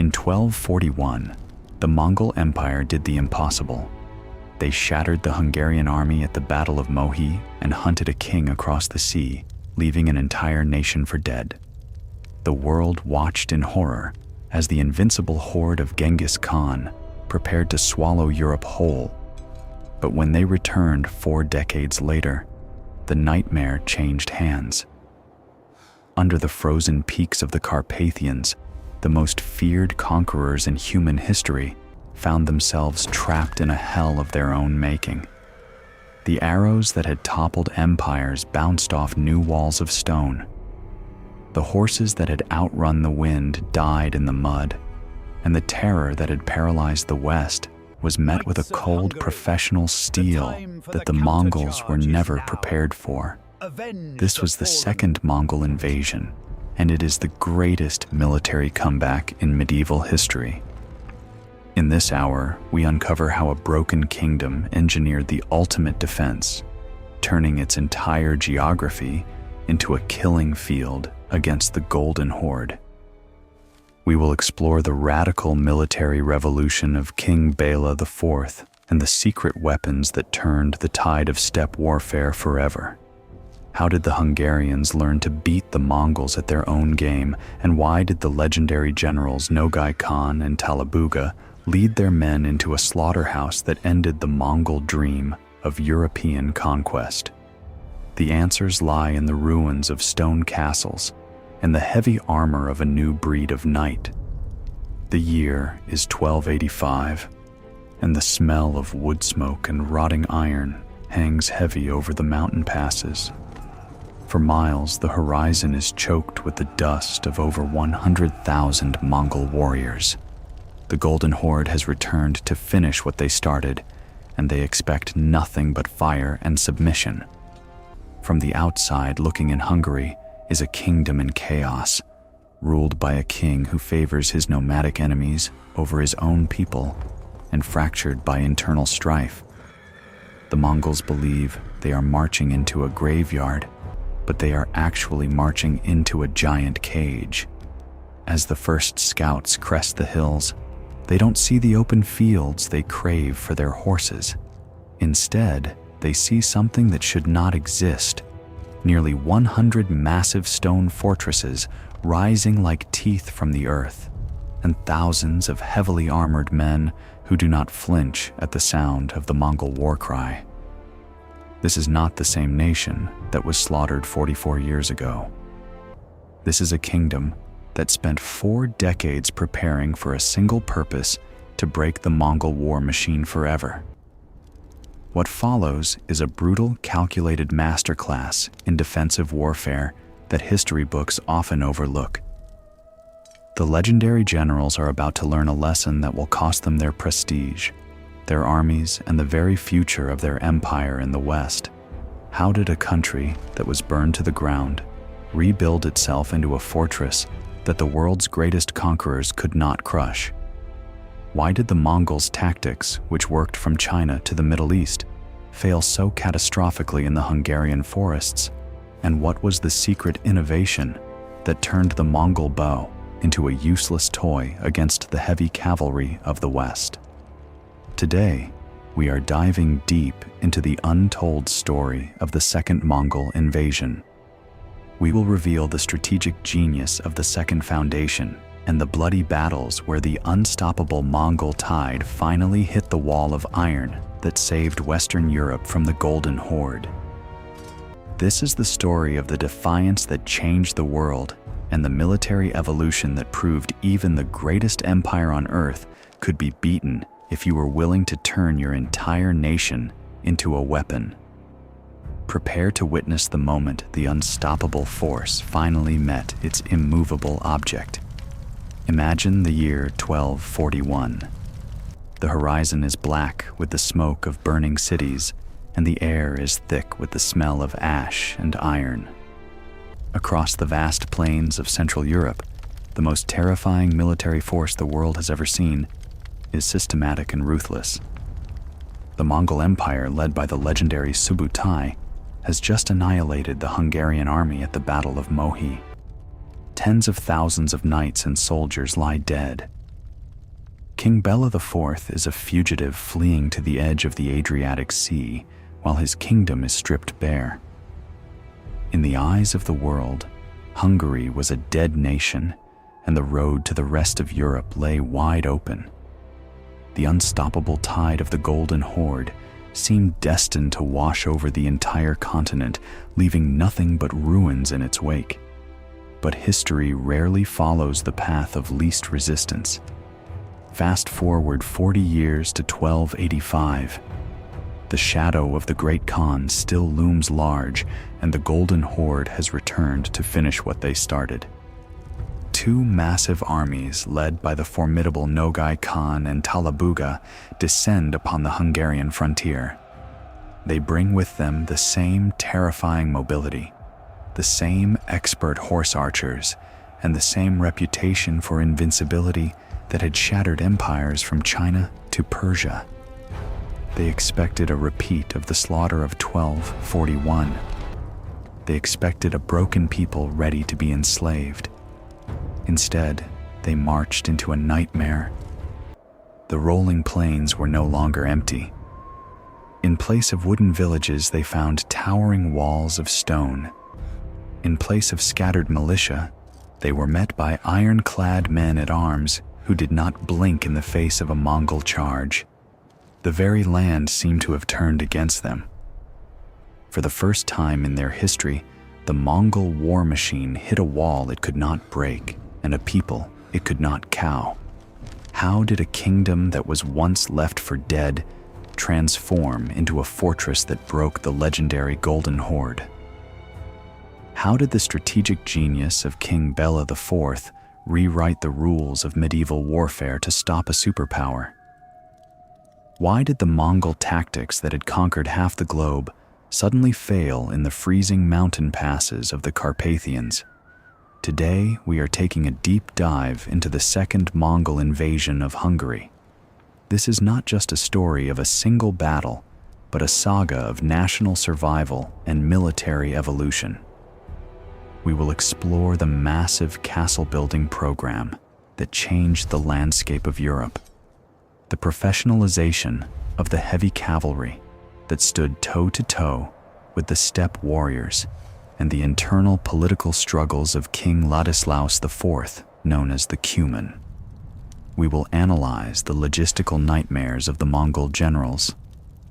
In 1241, the Mongol Empire did the impossible. They shattered the Hungarian army at the Battle of Mohi and hunted a king across the sea, leaving an entire nation for dead. The world watched in horror as the invincible horde of Genghis Khan prepared to swallow Europe whole. But when they returned 4 decades later, the nightmare changed hands. Under the frozen peaks of the Carpathians, the most feared conquerors in human history found themselves trapped in a hell of their own making. The arrows that had toppled empires bounced off new walls of stone. The horses that had outrun the wind died in the mud, and the terror that had paralyzed the West was met with a cold professional steel that the Mongols were never prepared for. This was the second Mongol invasion, and it is the greatest military comeback in medieval history. In this hour, we uncover how a broken kingdom engineered the ultimate defense, turning its entire geography into a killing field against the Golden Horde. We will explore the radical military revolution of King Bela IV and the secret weapons that turned the tide of steppe warfare forever. How did the Hungarians learn to beat the Mongols at their own game, and why did the legendary generals Nogai Khan and Talabuga lead their men into a slaughterhouse that ended the Mongol dream of European conquest? The answers lie in the ruins of stone castles and the heavy armor of a new breed of knight. The year is 1285, and the smell of wood smoke and rotting iron hangs heavy over the mountain passes. For miles, the horizon is choked with the dust of over 100,000 Mongol warriors. The Golden Horde has returned to finish what they started, and they expect nothing but fire and submission. From the outside looking in, Hungary is a kingdom in chaos, ruled by a king who favors his nomadic enemies over his own people and fractured by internal strife. The Mongols believe they are marching into a graveyard, but they are actually marching into a giant cage. As the first scouts crest the hills, they don't see the open fields they crave for their horses. Instead, they see something that should not exist: nearly 100 massive stone fortresses rising like teeth from the earth, and thousands of heavily armored men who do not flinch at the sound of the Mongol war cry. This is not the same nation that was slaughtered 44 years ago. This is a kingdom that spent 4 decades preparing for a single purpose: to break the Mongol war machine forever. What follows is a brutal, calculated masterclass in defensive warfare that history books often overlook. The legendary generals are about to learn a lesson that will cost them their prestige, their armies, and the very future of their empire in the West. How did a country that was burned to the ground rebuild itself into a fortress that the world's greatest conquerors could not crush? Why did the Mongols' tactics, which worked from China to the Middle East, fail so catastrophically in the Hungarian forests? And what was the secret innovation that turned the Mongol bow into a useless toy against the heavy cavalry of the West? Today, we are diving deep into the untold story of the Second Mongol invasion. We will reveal the strategic genius of the Second Foundation and the bloody battles where the unstoppable Mongol tide finally hit the wall of iron that saved Western Europe from the Golden Horde. This is the story of the defiance that changed the world and the military evolution that proved even the greatest empire on earth could be beaten if you were willing to turn your entire nation into a weapon. Prepare to witness the moment the unstoppable force finally met its immovable object. Imagine the year 1241. The horizon is black with the smoke of burning cities, and the air is thick with the smell of ash and iron. Across the vast plains of Central Europe, the most terrifying military force the world has ever seen is systematic and ruthless. The Mongol Empire, led by the legendary Subutai, has just annihilated the Hungarian army at the Battle of Mohi. Tens of thousands of knights and soldiers lie dead, King Bela IV is a fugitive fleeing to the edge of the Adriatic Sea while his kingdom is stripped bare. In the eyes of the world, Hungary was a dead nation, and the road to the rest of Europe lay wide open. The unstoppable tide of the Golden Horde seemed destined to wash over the entire continent, leaving nothing but ruins in its wake. But history rarely follows the path of least resistance. Fast forward 40 years to 1285. The shadow of the Great Khan still looms large, and the Golden Horde has returned to finish what they started. Two massive armies, led by the formidable Nogai Khan and Talabuga, descend upon the Hungarian frontier. They bring with them the same terrifying mobility, the same expert horse archers, and the same reputation for invincibility that had shattered empires from China to Persia. They expected a repeat of the slaughter of 1241. They expected a broken people ready to be enslaved. Instead, they marched into a nightmare. The rolling plains were no longer empty. In place of wooden villages, they found towering walls of stone. In place of scattered militia, they were met by ironclad men-at-arms who did not blink in the face of a Mongol charge. The very land seemed to have turned against them. For the first time in their history, the Mongol war machine hit a wall it could not break, and a people it could not cow. How did a kingdom that was once left for dead transform into a fortress that broke the legendary Golden Horde? How did the strategic genius of King Bela IV rewrite the rules of medieval warfare to stop a superpower? Why did the Mongol tactics that had conquered half the globe suddenly fail in the freezing mountain passes of the Carpathians? Today, we are taking a deep dive into the second Mongol invasion of Hungary. This is not just a story of a single battle, but a saga of national survival and military evolution. We will explore the massive castle-building program that changed the landscape of Europe, the professionalization of the heavy cavalry that stood toe-to-toe with the steppe warriors, and the internal political struggles of King Ladislaus IV, known as the Cuman. We will analyze the logistical nightmares of the Mongol generals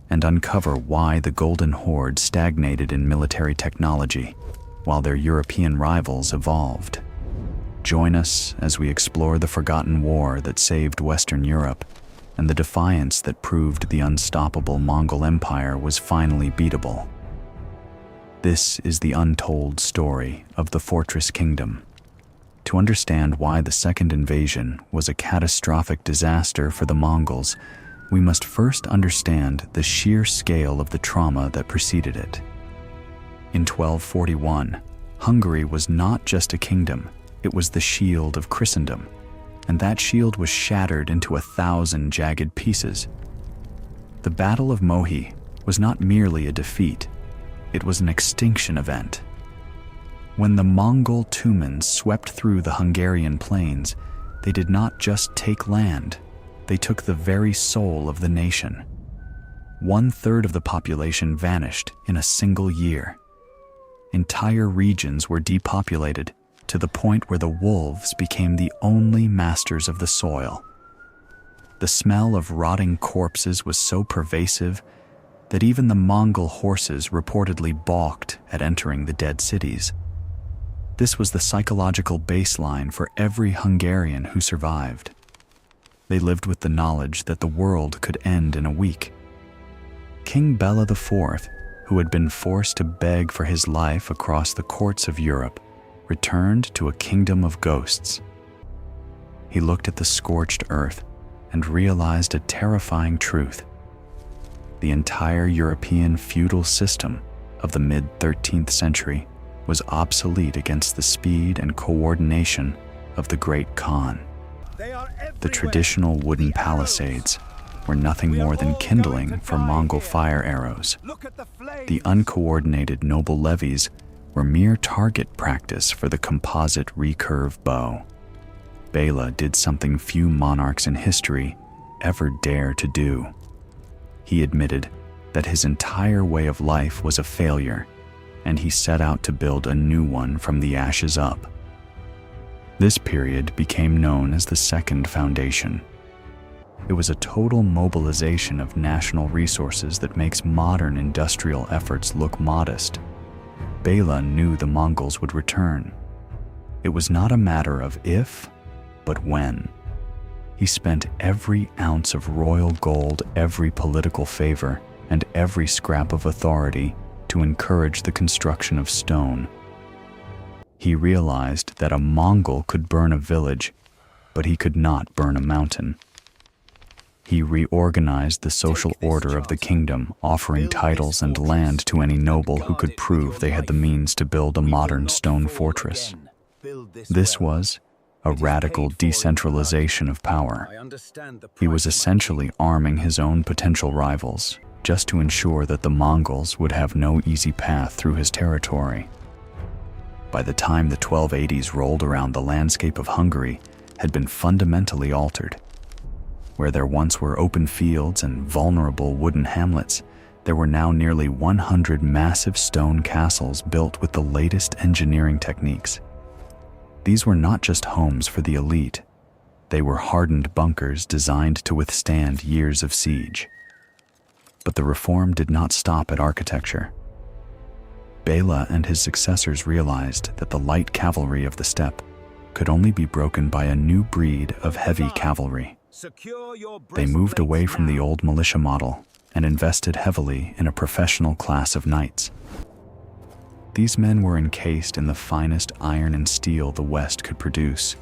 and uncover why the Golden Horde stagnated in military technology while their European rivals evolved. Join us as we explore the forgotten war that saved Western Europe and the defiance that proved the unstoppable Mongol Empire was finally beatable. This is the untold story of the Fortress Kingdom. To understand why the second invasion was a catastrophic disaster for the Mongols, we must first understand the sheer scale of the trauma that preceded it. In 1241, Hungary was not just a kingdom, it was the shield of Christendom, and that shield was shattered into 1,000 jagged pieces. The Battle of Mohi was not merely a defeat, it was an extinction event. When the Mongol Tumans swept through the Hungarian plains, they did not just take land, they took the very soul of the nation. 1/3 of the population vanished in a single year. Entire regions were depopulated to the point where the wolves became the only masters of the soil. The smell of rotting corpses was so pervasive that even the Mongol horses reportedly balked at entering the dead cities. This was the psychological baseline for every Hungarian who survived. They lived with the knowledge that the world could end in a week. King Bela IV, who had been forced to beg for his life across the courts of Europe, returned to a kingdom of ghosts. He looked at the scorched earth and realized a terrifying truth. The entire European feudal system of the mid-13th century was obsolete against the speed and coordination of the Great Khan. The traditional wooden palisades were nothing more than kindling for Mongol fire arrows. The uncoordinated noble levies were mere target practice for the composite recurve bow. Bela did something few monarchs in history ever dare to do. He admitted that his entire way of life was a failure, and he set out to build a new one from the ashes up. This period became known as the Second Foundation. It was a total mobilization of national resources that makes modern industrial efforts look modest. Bela knew the Mongols would return. It was not a matter of if, but when. He spent every ounce of royal gold, every political favor, and every scrap of authority to encourage the construction of stone. He realized that a Mongol could burn a village, but he could not burn a mountain. He reorganized the social order of the kingdom, offering titles and land to any noble who could prove they had the means to build a modern stone fortress. This was a radical decentralization of power. He was essentially arming his own potential rivals, just to ensure that the Mongols would have no easy path through his territory. By the time the 1280s rolled around, the landscape of Hungary had been fundamentally altered. Where there once were open fields and vulnerable wooden hamlets, there were now nearly 100 massive stone castles built with the latest engineering techniques. These were not just homes for the elite. They were hardened bunkers designed to withstand years of siege. But the reform did not stop at architecture. Bela and his successors realized that the light cavalry of the steppe could only be broken by a new breed of heavy cavalry. They moved away from the old militia model and invested heavily in a professional class of knights. These men were encased in the finest iron and steel the West could produce,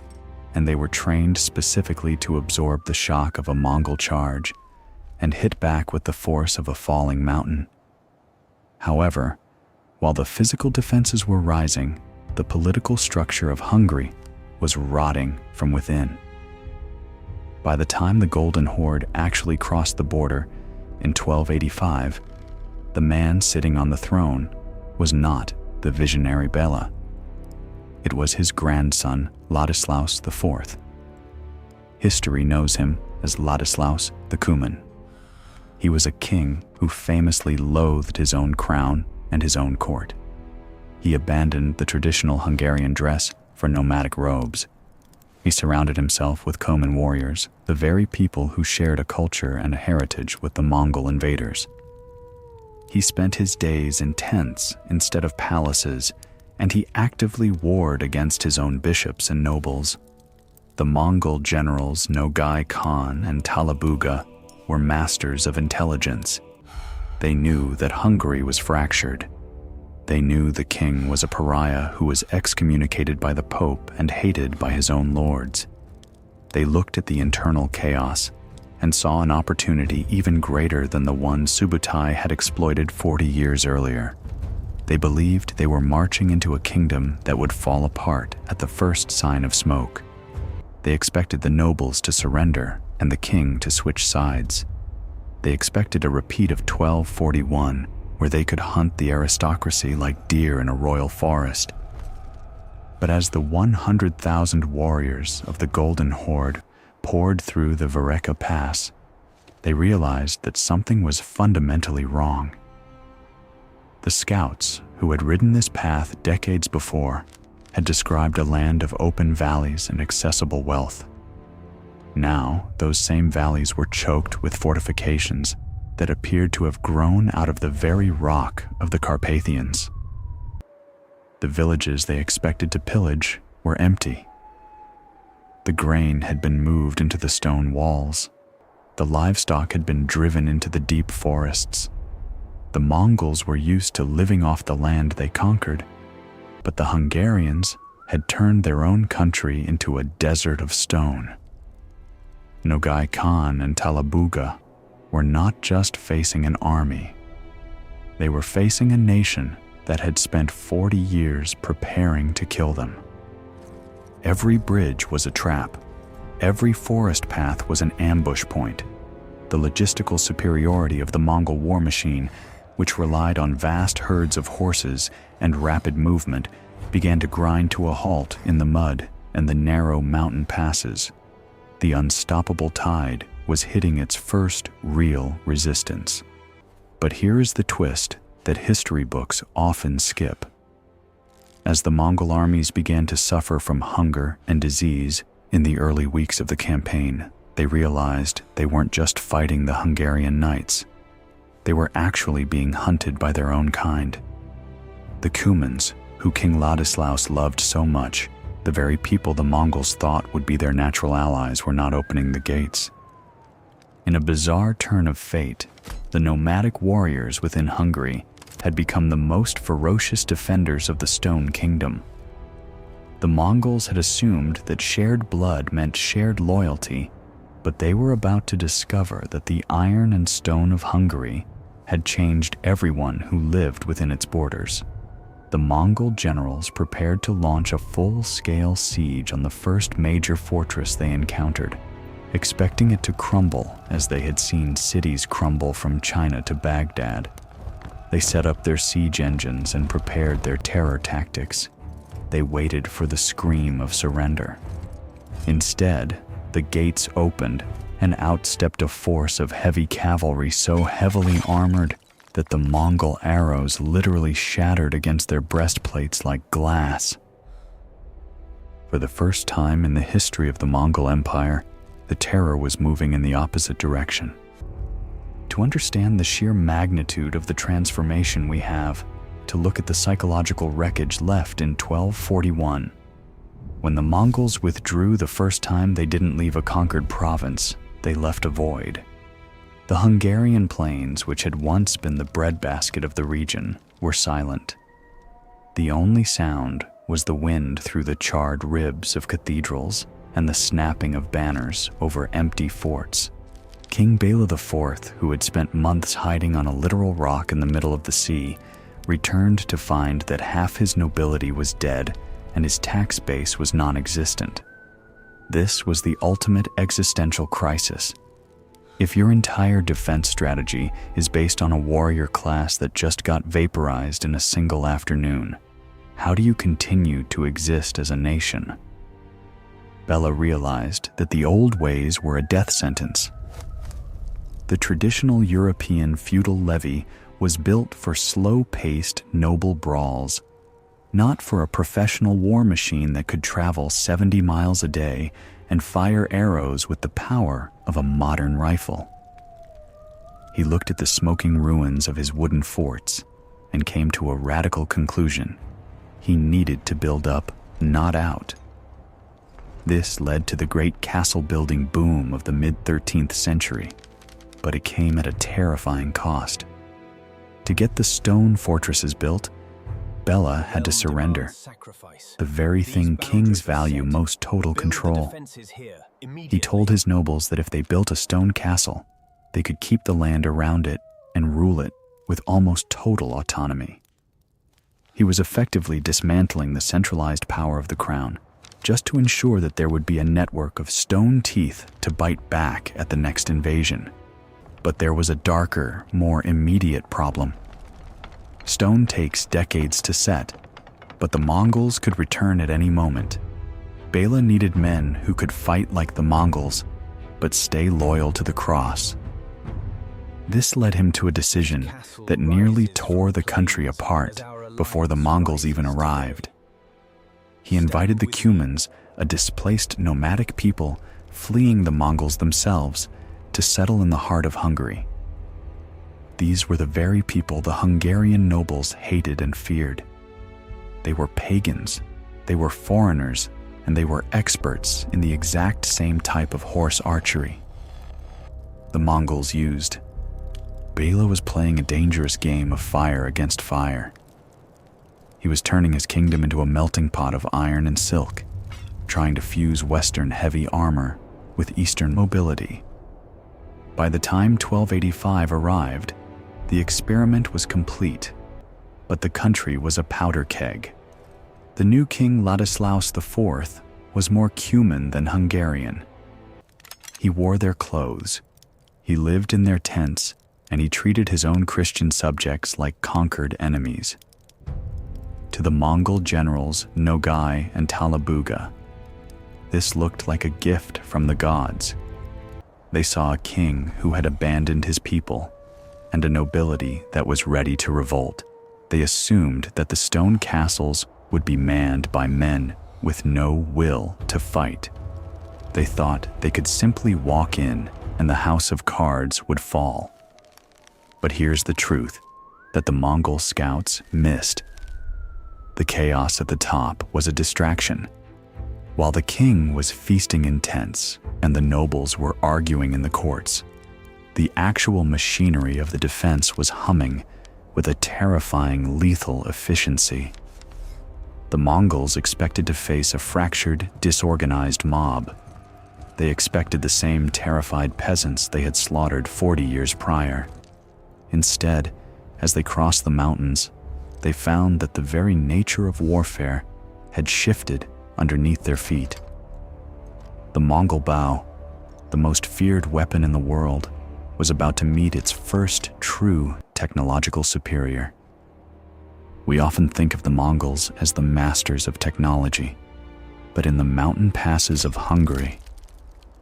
and they were trained specifically to absorb the shock of a Mongol charge and hit back with the force of a falling mountain. However, while the physical defenses were rising, the political structure of Hungary was rotting from within. By the time the Golden Horde actually crossed the border in 1285, the man sitting on the throne was not the visionary Bela. It was his grandson, Ladislaus IV. History knows him as Ladislaus the Cuman. He was a king who famously loathed his own crown and his own court. He abandoned the traditional Hungarian dress for nomadic robes. He surrounded himself with Coman warriors, the very people who shared a culture and a heritage with the Mongol invaders. He spent his days in tents instead of palaces, and he actively warred against his own bishops and nobles. The Mongol generals Nogai Khan and Talabuga were masters of intelligence. They knew that Hungary was fractured. They knew the king was a pariah who was excommunicated by the Pope and hated by his own lords. They looked at the internal chaos and saw an opportunity even greater than the one Subutai had exploited 40 years earlier. They believed they were marching into a kingdom that would fall apart at the first sign of smoke. They expected the nobles to surrender and the king to switch sides. They expected a repeat of 1241, where they could hunt the aristocracy like deer in a royal forest. But as the 100,000 warriors of the Golden Horde poured through the Vareka Pass, they realized that something was fundamentally wrong. The scouts who had ridden this path decades before had described a land of open valleys and accessible wealth. Now, those same valleys were choked with fortifications that appeared to have grown out of the very rock of the Carpathians. The villages they expected to pillage were empty. The grain had been moved into the stone walls. The livestock had been driven into the deep forests. The Mongols were used to living off the land they conquered, but the Hungarians had turned their own country into a desert of stone. Nogai Khan and Talabuga were not just facing an army. They were facing a nation that had spent 40 years preparing to kill them. Every bridge was a trap. Every forest path was an ambush point. The logistical superiority of the Mongol war machine, which relied on vast herds of horses and rapid movement, began to grind to a halt in the mud and the narrow mountain passes, the unstoppable tide was hitting its first real resistance. But here is the twist that history books often skip. As the Mongol armies began to suffer from hunger and disease in the early weeks of the campaign, they realized they weren't just fighting the Hungarian knights. They were actually being hunted by their own kind. The Cumans, who King Ladislaus loved so much, the very people the Mongols thought would be their natural allies, were not opening the gates. In a bizarre turn of fate, the nomadic warriors within Hungary had become the most ferocious defenders of the Stone Kingdom. The Mongols had assumed that shared blood meant shared loyalty, but they were about to discover that the iron and stone of Hungary had changed everyone who lived within its borders. The Mongol generals prepared to launch a full-scale siege on the first major fortress they encountered, expecting it to crumble as they had seen cities crumble from China to Baghdad. They set up their siege engines and prepared their terror tactics. They waited for the scream of surrender. Instead, the gates opened and out stepped a force of heavy cavalry so heavily armored that the Mongol arrows literally shattered against their breastplates like glass. For the first time in the history of the Mongol Empire, the terror was moving in the opposite direction. To understand the sheer magnitude of the transformation, we have to look at the psychological wreckage left in 1241. When the Mongols withdrew the first time, they didn't leave a conquered province, they left a void. The Hungarian plains, which had once been the breadbasket of the region, were silent. The only sound was the wind through the charred ribs of cathedrals and the snapping of banners over empty forts. King Bela IV, who had spent months hiding on a literal rock in the middle of the sea, returned to find that half his nobility was dead and his tax base was non-existent. This was the ultimate existential crisis. If your entire defense strategy is based on a warrior class that just got vaporized in a single afternoon, how do you continue to exist as a nation? Bela realized that the old ways were a death sentence. The traditional European feudal levy was built for slow-paced, noble brawls, not for a professional war machine that could travel 70 miles a day and fire arrows with the power of a modern rifle. He looked at the smoking ruins of his wooden forts and came to a radical conclusion. He needed to build up, not out. This led to the great castle-building boom of the mid-13th century, but it came at a terrifying cost. To get the stone fortresses built, Bela had to surrender, the very thing kings value most: total control. He told his nobles that if they built a stone castle, they could keep the land around it and rule it with almost total autonomy. He was effectively dismantling the centralized power of the crown, just to ensure that there would be a network of stone teeth to bite back at the next invasion. But there was a darker, more immediate problem. Stone takes decades to set, but the Mongols could return at any moment. Bela needed men who could fight like the Mongols, but stay loyal to the cross. This led him to a decision that nearly tore the country apart before the Mongols even arrived. He invited the Cumans, a displaced nomadic people fleeing the Mongols themselves, to settle in the heart of Hungary. These were the very people the Hungarian nobles hated and feared. They were pagans, they were foreigners, and they were experts in the exact same type of horse archery the Mongols used. Bela was playing a dangerous game of fire against fire. He was turning his kingdom into a melting pot of iron and silk, trying to fuse Western heavy armor with Eastern mobility. By the time 1285 arrived, the experiment was complete, but the country was a powder keg. The new king Ladislaus IV was more Cuman than Hungarian. He wore their clothes, he lived in their tents, and he treated his own Christian subjects like conquered enemies. To the Mongol generals Nogai and Talabuga, This looked like a gift from the gods. They saw a king who had abandoned his people and a nobility that was ready to revolt. They assumed that the stone castles would be manned by men with no will to fight. They thought they could simply walk in and the house of cards would fall. But here's the truth, that the Mongol scouts missed. The chaos at the top was a distraction. While the king was feasting in tents and the nobles were arguing in the courts, the actual machinery of the defense was humming with a terrifying lethal efficiency. The Mongols expected to face a fractured, disorganized mob. They expected the same terrified peasants they had slaughtered 40 years prior. Instead, as they crossed the mountains, they found that the very nature of warfare had shifted underneath their feet. The Mongol bow, the most feared weapon in the world, was about to meet its first true technological superior. We often think of the Mongols as the masters of technology, but in the mountain passes of Hungary,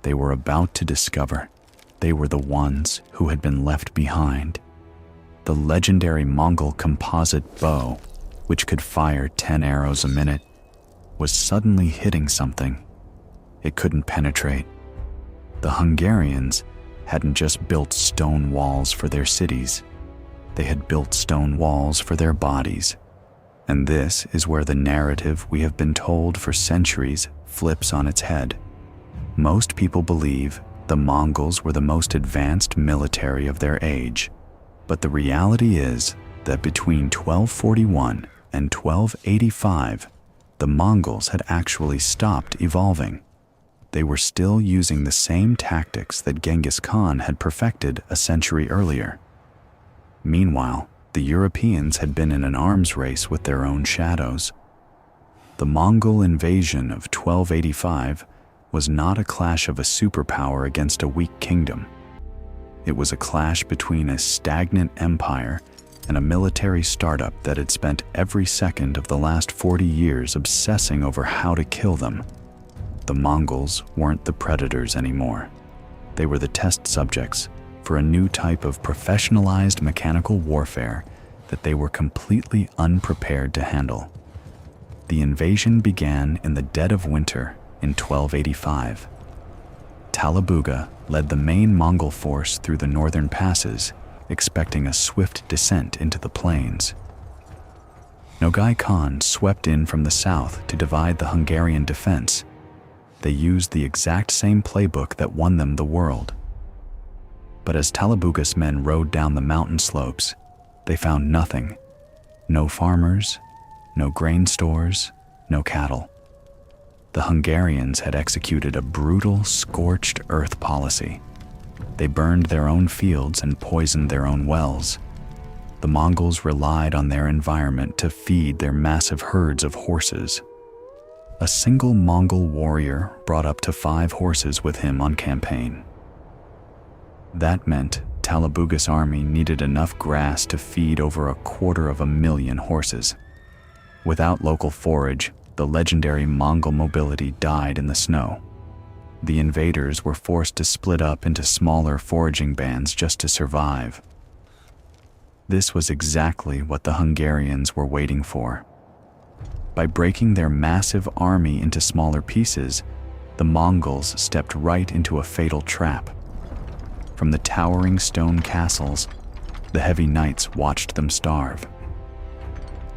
they were about to discover they were the ones who had been left behind. The legendary Mongol composite bow, which could fire 10 arrows a minute, was suddenly hitting something it couldn't penetrate. The Hungarians hadn't just built stone walls for their cities, they had built stone walls for their bodies. And this is where the narrative we have been told for centuries flips on its head. Most people believe the Mongols were the most advanced military of their age, but the reality is that between 1241 and 1285, the Mongols had actually stopped evolving. They were still using the same tactics that Genghis Khan had perfected a century earlier. Meanwhile, the Europeans had been in an arms race with their own shadows. The Mongol invasion of 1285 was not a clash of a superpower against a weak kingdom. It was a clash between a stagnant empire and a military startup that had spent every second of the last 40 years obsessing over how to kill them. The Mongols weren't the predators anymore. They were the test subjects for a new type of professionalized mechanical warfare that they were completely unprepared to handle. The invasion began in the dead of winter in 1285. Talabuga led the main Mongol force through the northern passes, expecting a swift descent into the plains. Nogai Khan swept in from the south to divide the Hungarian defense. They used the exact same playbook that won them the world. But as Talabuga's men rode down the mountain slopes, they found nothing. No farmers, no grain stores, no cattle. The Hungarians had executed a brutal, scorched earth policy. They burned their own fields and poisoned their own wells. The Mongols relied on their environment to feed their massive herds of horses. A single Mongol warrior brought up to 5 horses with him on campaign. That meant Talabuga's army needed enough grass to feed over 250,000 horses. Without local forage, the legendary Mongol mobility died in the snow. The invaders were forced to split up into smaller foraging bands just to survive. This was exactly what the Hungarians were waiting for. By breaking their massive army into smaller pieces, the Mongols stepped right into a fatal trap. From the towering stone castles, the heavy knights watched them starve.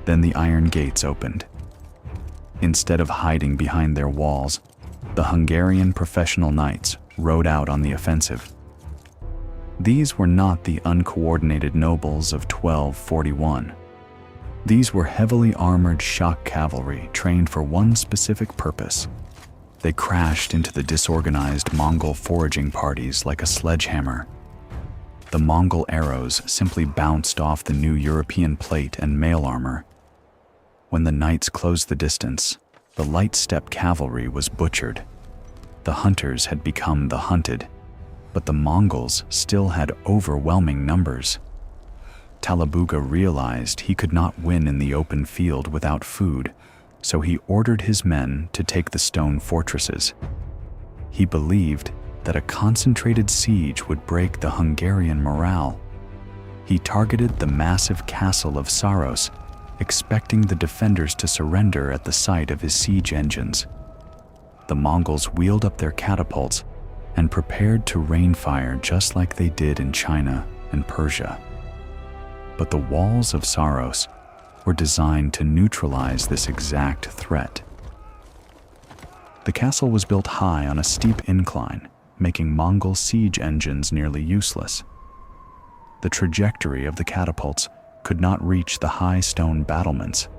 Then the iron gates opened. Instead of hiding behind their walls, the Hungarian professional knights rode out on the offensive. These were not the uncoordinated nobles of 1241. These were heavily armored shock cavalry trained for one specific purpose. They crashed into the disorganized Mongol foraging parties like a sledgehammer. The Mongol arrows simply bounced off the new European plate and mail armor. When the knights closed the distance, the light step cavalry was butchered. The hunters had become the hunted, but the Mongols still had overwhelming numbers. Talabuga realized he could not win in the open field without food, so he ordered his men to take the stone fortresses. He believed that a concentrated siege would break the Hungarian morale. He targeted the massive castle of Saros, expecting the defenders to surrender at the sight of his siege engines. The Mongols wheeled up their catapults and prepared to rain fire just like they did in China and Persia. But the walls of Saros were designed to neutralize this exact threat. The castle was built high on a steep incline, making Mongol siege engines nearly useless. The trajectory of the catapults could not reach the high stone battlements,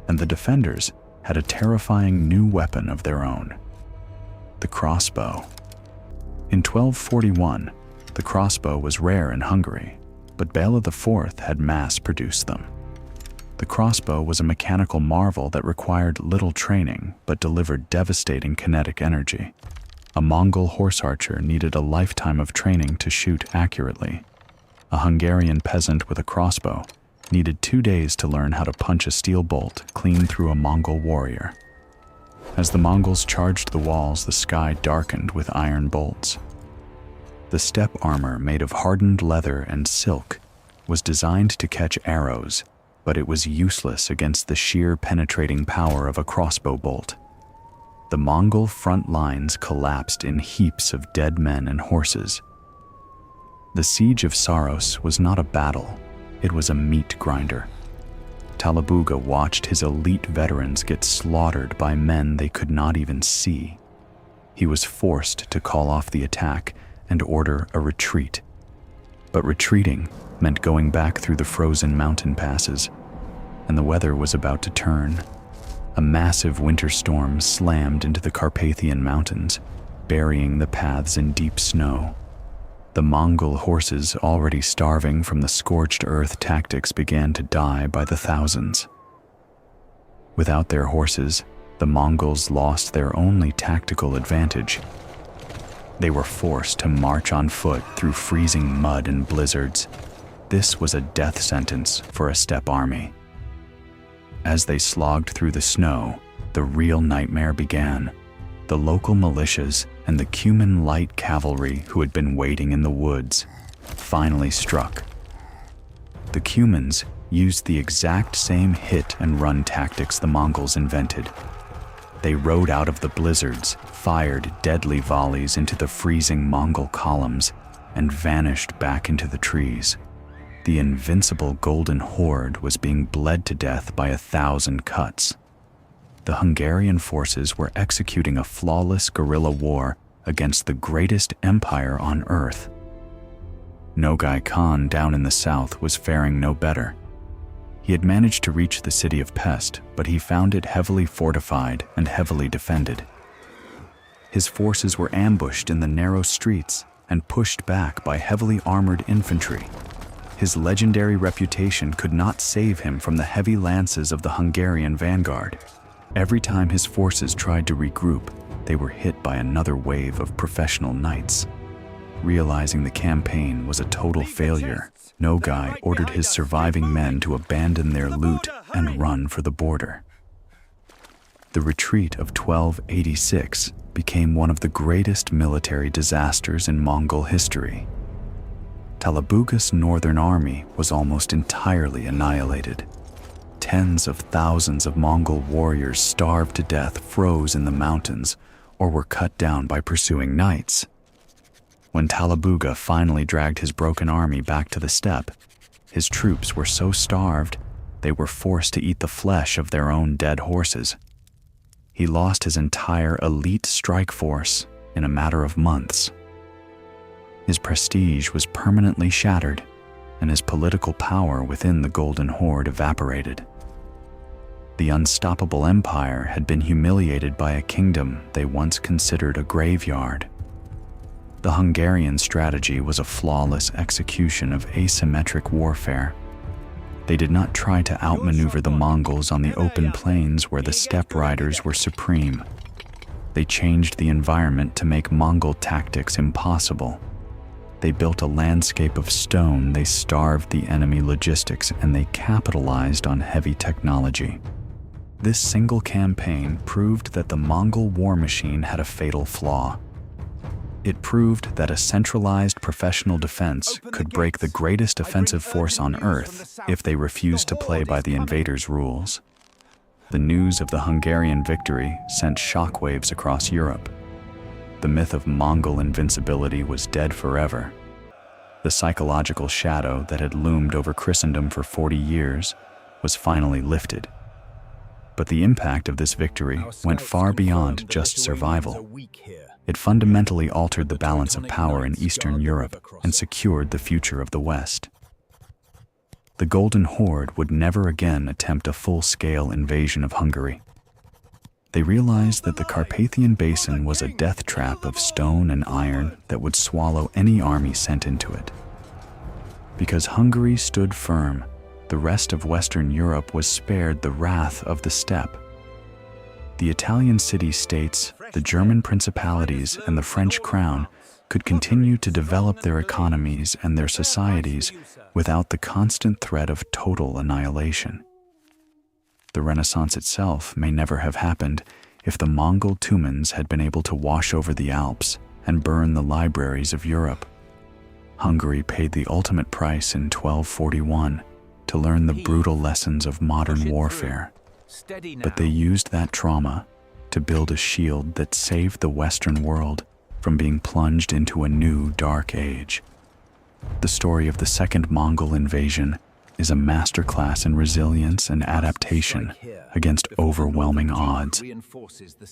and the defenders had a terrifying new weapon of their own: the crossbow. In 1241, the crossbow was rare in Hungary, but Bela IV had mass-produced them. The crossbow was a mechanical marvel that required little training but delivered devastating kinetic energy. A Mongol horse archer needed a lifetime of training to shoot accurately. A Hungarian peasant with a crossbow needed 2 days to learn how to punch a steel bolt clean through a Mongol warrior. As the Mongols charged the walls, the sky darkened with iron bolts. The steppe armor, made of hardened leather and silk, was designed to catch arrows, but it was useless against the sheer penetrating power of a crossbow bolt. The Mongol front lines collapsed in heaps of dead men and horses. The siege of Saros was not a battle, it was a meat grinder. Talabhuga watched his elite veterans get slaughtered by men they could not even see. He was forced to call off the attack and order a retreat. But retreating meant going back through the frozen mountain passes, and the weather was about to turn. A massive winter storm slammed into the Carpathian Mountains, burying the paths in deep snow. The Mongol horses, already starving from the scorched earth tactics, began to die by the thousands. Without their horses, the Mongols lost their only tactical advantage. They were forced to march on foot through freezing mud and blizzards. This was a death sentence for a steppe army. As they slogged through the snow, the real nightmare began. The local militias and the Cuman light cavalry, who had been waiting in the woods, finally struck. The Cumans used the exact same hit-and-run tactics the Mongols invented. They rode out of the blizzards, fired deadly volleys into the freezing Mongol columns, and vanished back into the trees. The invincible Golden Horde was being bled to death by 1,000 cuts. The Hungarian forces were executing a flawless guerrilla war against the greatest empire on earth. Nogai Khan down in the south was faring no better. He had managed to reach the city of Pest, but he found it heavily fortified and heavily defended. His forces were ambushed in the narrow streets and pushed back by heavily armored infantry. His legendary reputation could not save him from the heavy lances of the Hungarian vanguard. Every time his forces tried to regroup, they were hit by another wave of professional knights. Realizing the campaign was a total failure, Nogai ordered his surviving men to abandon their loot and run for the border. The retreat of 1286 became one of the greatest military disasters in Mongol history. Talabhuga's northern army was almost entirely annihilated. Tens of thousands of Mongol warriors starved to death, froze in the mountains, or were cut down by pursuing knights. When Talabhuga finally dragged his broken army back to the steppe, his troops were so starved they were forced to eat the flesh of their own dead horses. He lost his entire elite strike force in a matter of months. His prestige was permanently shattered, and his political power within the Golden Horde evaporated. The unstoppable empire had been humiliated by a kingdom they once considered a graveyard. The Hungarian strategy was a flawless execution of asymmetric warfare. They did not try to outmaneuver the Mongols on the open plains where the steppe riders were supreme. They changed the environment to make Mongol tactics impossible. They built a landscape of stone, they starved the enemy logistics, and they capitalized on heavy technology. This single campaign proved that the Mongol war machine had a fatal flaw. It proved that a centralized professional defense could break the greatest offensive force on Earth if they refused to play by the invaders' rules. The news of the Hungarian victory sent shockwaves across Europe. The myth of Mongol invincibility was dead forever. The psychological shadow that had loomed over Christendom for 40 years was finally lifted. But the impact of this victory went far beyond just survival. It fundamentally altered the balance of power in Eastern Europe and secured the future of the West. The Golden Horde would never again attempt a full-scale invasion of Hungary. They realized that the Carpathian Basin was a death trap of stone and iron that would swallow any army sent into it. Because Hungary stood firm, the rest of Western Europe was spared the wrath of the steppe. The Italian city-states, the German principalities, and the French crown could continue to develop their economies and their societies without the constant threat of total annihilation. The Renaissance itself may never have happened if the Mongol Tumans had been able to wash over the Alps and burn the libraries of Europe. Hungary paid the ultimate price in 1241 to learn the brutal lessons of modern warfare. But they used that trauma to build a shield that saved the Western world from being plunged into a new dark age. The story of the Second Mongol invasion is a masterclass in resilience and adaptation against overwhelming odds.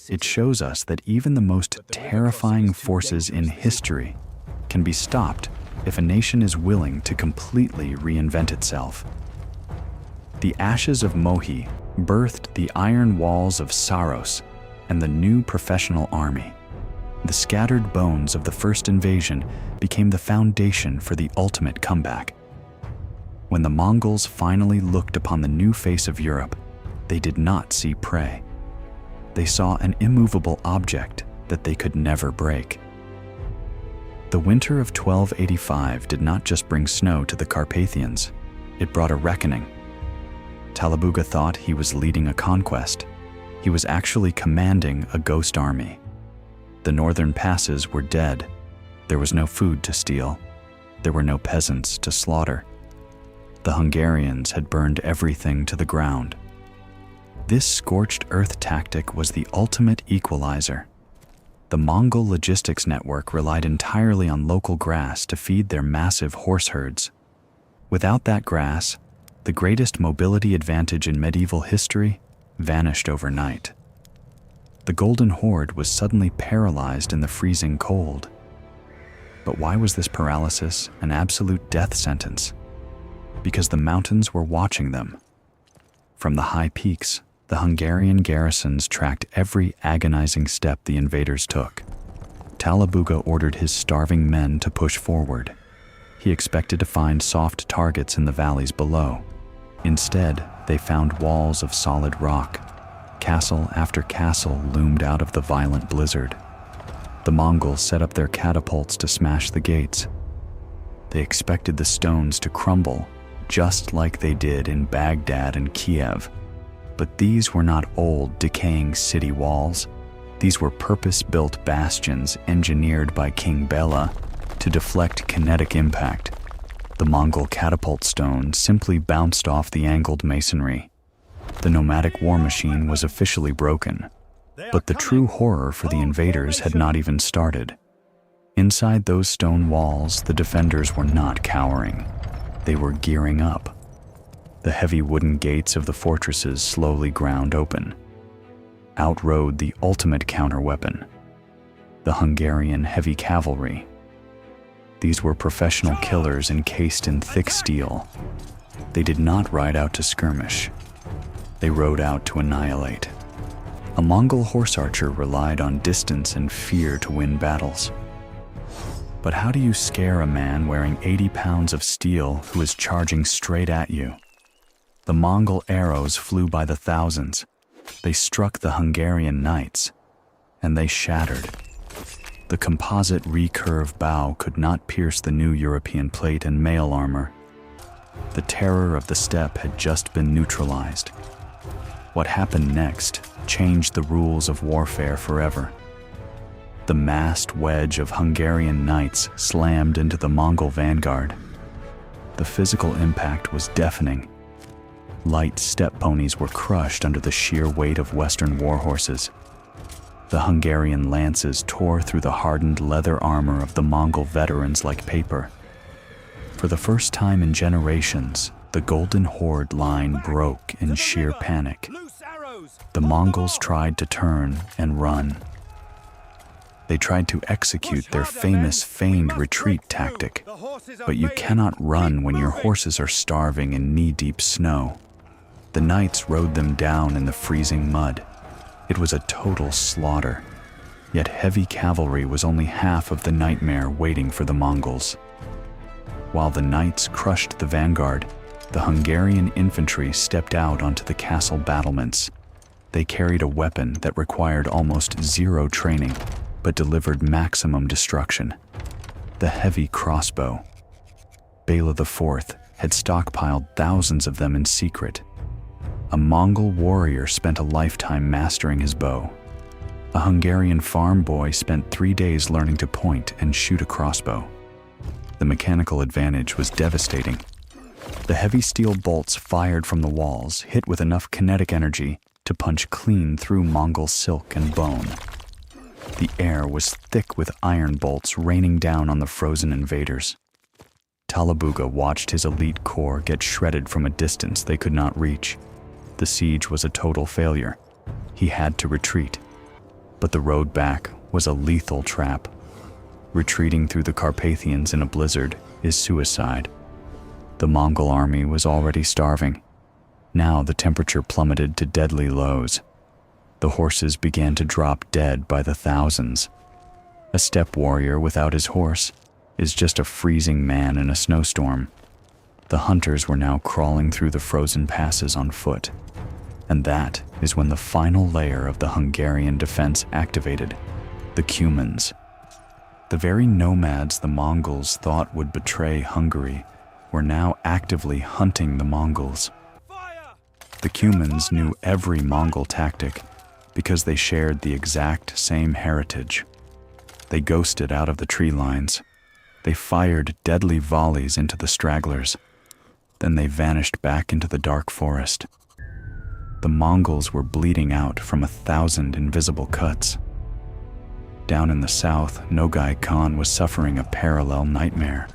It shows us that even the most terrifying forces in history can be stopped if a nation is willing to completely reinvent itself. The ashes of Mohi birthed the iron walls of Saros and the new professional army. The scattered bones of the first invasion became the foundation for the ultimate comeback. When the Mongols finally looked upon the new face of Europe, they did not see prey. They saw an immovable object that they could never break. The winter of 1285 did not just bring snow to the Carpathians, it brought a reckoning. Talabuga thought he was leading a conquest. He was actually commanding a ghost army. The northern passes were dead. There was no food to steal. There were no peasants to slaughter. The Hungarians had burned everything to the ground. This scorched earth tactic was the ultimate equalizer. The Mongol logistics network relied entirely on local grass to feed their massive horse herds. Without that grass, the greatest mobility advantage in medieval history vanished overnight. The Golden Horde was suddenly paralyzed in the freezing cold. But why was this paralysis an absolute death sentence? Because the mountains were watching them. From the high peaks, the Hungarian garrisons tracked every agonizing step the invaders took. Talabuga ordered his starving men to push forward. He expected to find soft targets in the valleys below. Instead, they found walls of solid rock. Castle after castle loomed out of the violent blizzard. The Mongols set up their catapults to smash the gates. They expected the stones to crumble, just like they did in Baghdad and Kiev. But these were not old, decaying city walls. These were purpose-built bastions engineered by King Bela to deflect kinetic impact. The Mongol catapult stone simply bounced off the angled masonry. The nomadic war machine was officially broken. But the true horror for the invaders had not even started. Inside those stone walls, the defenders were not cowering. They were gearing up. The heavy wooden gates of the fortresses slowly ground open. Out rode the ultimate counterweapon, the Hungarian heavy cavalry. These were professional killers encased in thick steel. They did not ride out to skirmish. They rode out to annihilate. A Mongol horse archer relied on distance and fear to win battles. But how do you scare a man wearing 80 pounds of steel who is charging straight at you? The Mongol arrows flew by the thousands. They struck the Hungarian knights, and they shattered. The composite recurve bow could not pierce the new European plate and mail armor. The terror of the steppe had just been neutralized. What happened next changed the rules of warfare forever. The massed wedge of Hungarian knights slammed into the Mongol vanguard. The physical impact was deafening. Light steppe ponies were crushed under the sheer weight of Western war horses. The Hungarian lances tore through the hardened leather armor of the Mongol veterans like paper. For the first time in generations, the Golden Horde line broke in sheer panic. The Mongols tried to turn and run. They tried to execute their famous feigned retreat tactic, but you cannot run when your horses are starving in knee-deep snow. The knights rode them down in the freezing mud. It was a total slaughter, yet heavy cavalry was only half of the nightmare waiting for the Mongols. While the knights crushed the vanguard, the Hungarian infantry stepped out onto the castle battlements. They carried a weapon that required almost zero training, but delivered maximum destruction: the heavy crossbow. Bela IV had stockpiled thousands of them in secret. A Mongol warrior spent a lifetime mastering his bow. A Hungarian farm boy spent 3 days learning to point and shoot a crossbow. The mechanical advantage was devastating. The heavy steel bolts fired from the walls hit with enough kinetic energy to punch clean through Mongol silk and bone. The air was thick with iron bolts raining down on the frozen invaders. Talabhuga watched his elite corps get shredded from a distance they could not reach. The siege was a total failure. He had to retreat. But the road back was a lethal trap. Retreating through the Carpathians in a blizzard is suicide. The Mongol army was already starving. Now the temperature plummeted to deadly lows. The horses began to drop dead by the thousands. A steppe warrior without his horse is just a freezing man in a snowstorm. The hunters were now crawling through the frozen passes on foot. And that is when the final layer of the Hungarian defense activated: the Cumans. The very nomads the Mongols thought would betray Hungary were now actively hunting the Mongols. The Cumans knew every Mongol tactic because they shared the exact same heritage. They ghosted out of the tree lines. They fired deadly volleys into the stragglers. Then they vanished back into the dark forest. The Mongols were bleeding out from 1,000 invisible cuts. Down in the south, Nogai Khan was suffering a parallel nightmare.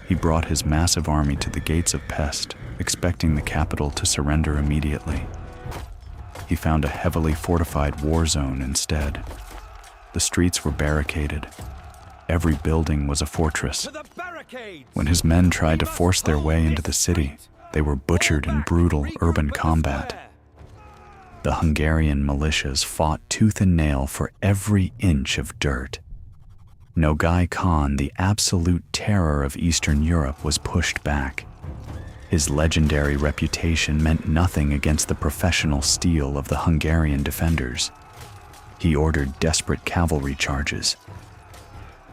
He brought his massive army to the gates of Pest, expecting the capital to surrender immediately. He found a heavily fortified war zone instead. The streets were barricaded. Every building was a fortress. When his men tried to force their way into the city, they were butchered in brutal urban combat. The Hungarian militias fought tooth and nail for every inch of dirt. Nogai Khan, the absolute terror of Eastern Europe, was pushed back. His legendary reputation meant nothing against the professional steel of the Hungarian defenders. He ordered desperate cavalry charges.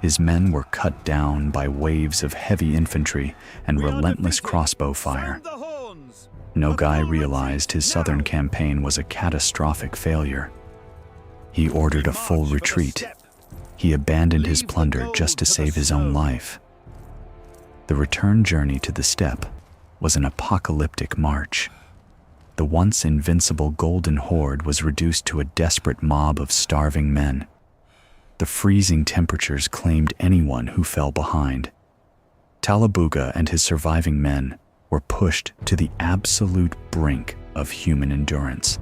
His men were cut down by waves of heavy infantry and relentless crossbow fire. Nogai realized his southern campaign was a catastrophic failure. He ordered a full retreat. He abandoned his plunder just to save his own life. The return journey to the steppe was an apocalyptic march. The once invincible Golden Horde was reduced to a desperate mob of starving men. The freezing temperatures claimed anyone who fell behind. Talabhuga and his surviving men were pushed to the absolute brink of human endurance.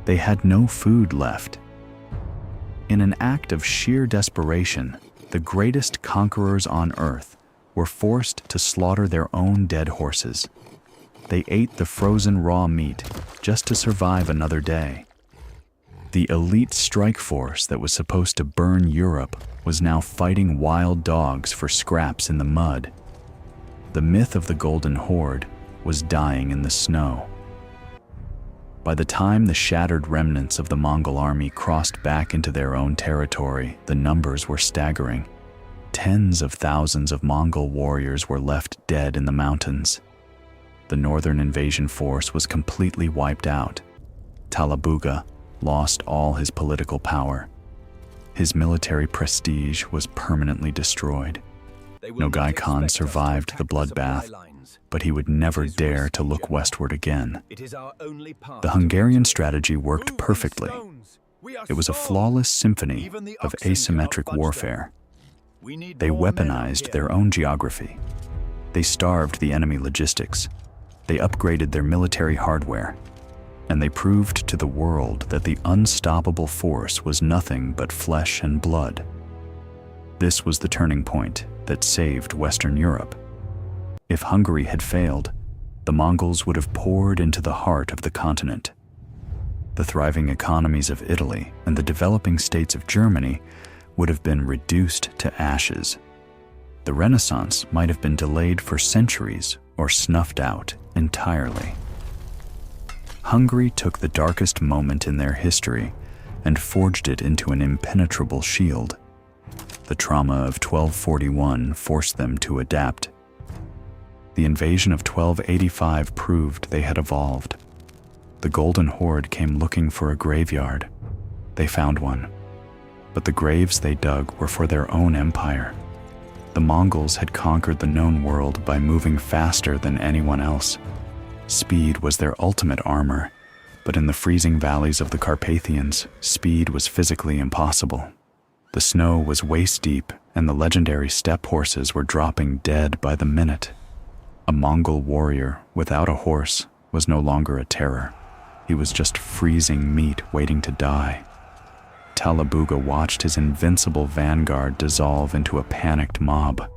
They had no food left. In an act of sheer desperation, the greatest conquerors on earth were forced to slaughter their own dead horses. They ate the frozen raw meat just to survive another day. The elite strike force that was supposed to burn Europe was now fighting wild dogs for scraps in the mud. The myth of the Golden Horde was dying in the snow. By the time the shattered remnants of the Mongol army crossed back into their own territory, the numbers were staggering. Tens of thousands of Mongol warriors were left dead in the mountains. The northern invasion force was completely wiped out. Talabhuga lost all his political power. His military prestige was permanently destroyed. Nogai Khan survived the bloodbath, but he would never dare to look westward again. The Hungarian strategy worked perfectly. It was a flawless symphony of asymmetric warfare. They weaponized their own geography. They starved the enemy logistics. They upgraded their military hardware. And they proved to the world that the unstoppable force was nothing but flesh and blood. This was the turning point that saved Western Europe. If Hungary had failed, the Mongols would have poured into the heart of the continent. The thriving economies of Italy and the developing states of Germany would have been reduced to ashes. The Renaissance might have been delayed for centuries or snuffed out entirely. Hungary took the darkest moment in their history and forged it into an impenetrable shield. The trauma of 1241 forced them to adapt. The invasion of 1285 proved they had evolved. The Golden Horde came looking for a graveyard. They found one. But the graves they dug were for their own empire. The Mongols had conquered the known world by moving faster than anyone else. Speed was their ultimate armor, but in the freezing valleys of the Carpathians, speed was physically impossible. The snow was waist-deep, and the legendary steppe horses were dropping dead by the minute. A Mongol warrior without a horse was no longer a terror. He was just freezing meat waiting to die. Talabhuga watched his invincible vanguard dissolve into a panicked mob.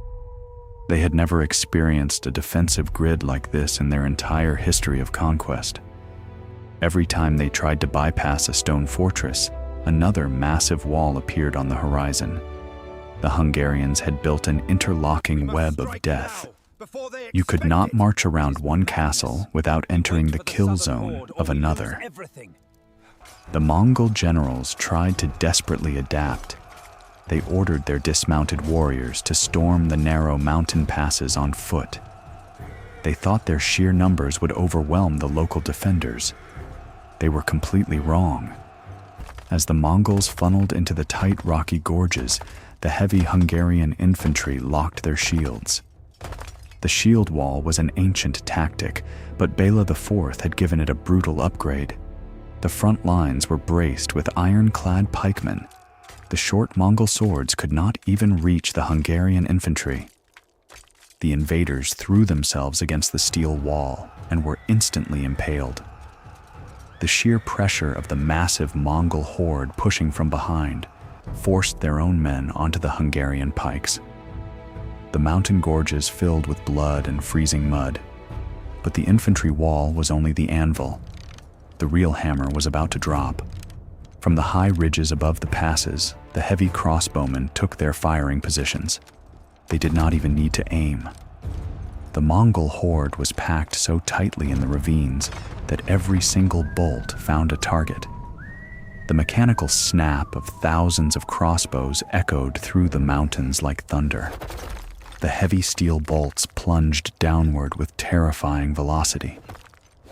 They had never experienced a defensive grid like this in their entire history of conquest. Every time they tried to bypass a stone fortress, another massive wall appeared on the horizon. The Hungarians had built an interlocking web of death. You could not march around one castle without entering the kill zone of another. The Mongol generals tried to desperately adapt. They ordered their dismounted warriors to storm the narrow mountain passes on foot. They thought their sheer numbers would overwhelm the local defenders. They were completely wrong. As the Mongols funneled into the tight rocky gorges, the heavy Hungarian infantry locked their shields. The shield wall was an ancient tactic, but Bela IV had given it a brutal upgrade. The front lines were braced with iron-clad pikemen. The short Mongol swords could not even reach the Hungarian infantry. The invaders threw themselves against the steel wall and were instantly impaled. The sheer pressure of the massive Mongol horde pushing from behind forced their own men onto the Hungarian pikes. The mountain gorges filled with blood and freezing mud, but the infantry wall was only the anvil. The real hammer was about to drop. From the high ridges above the passes, the heavy crossbowmen took their firing positions. They did not even need to aim. The Mongol horde was packed so tightly in the ravines that every single bolt found a target. The mechanical snap of thousands of crossbows echoed through the mountains like thunder. The heavy steel bolts plunged downward with terrifying velocity.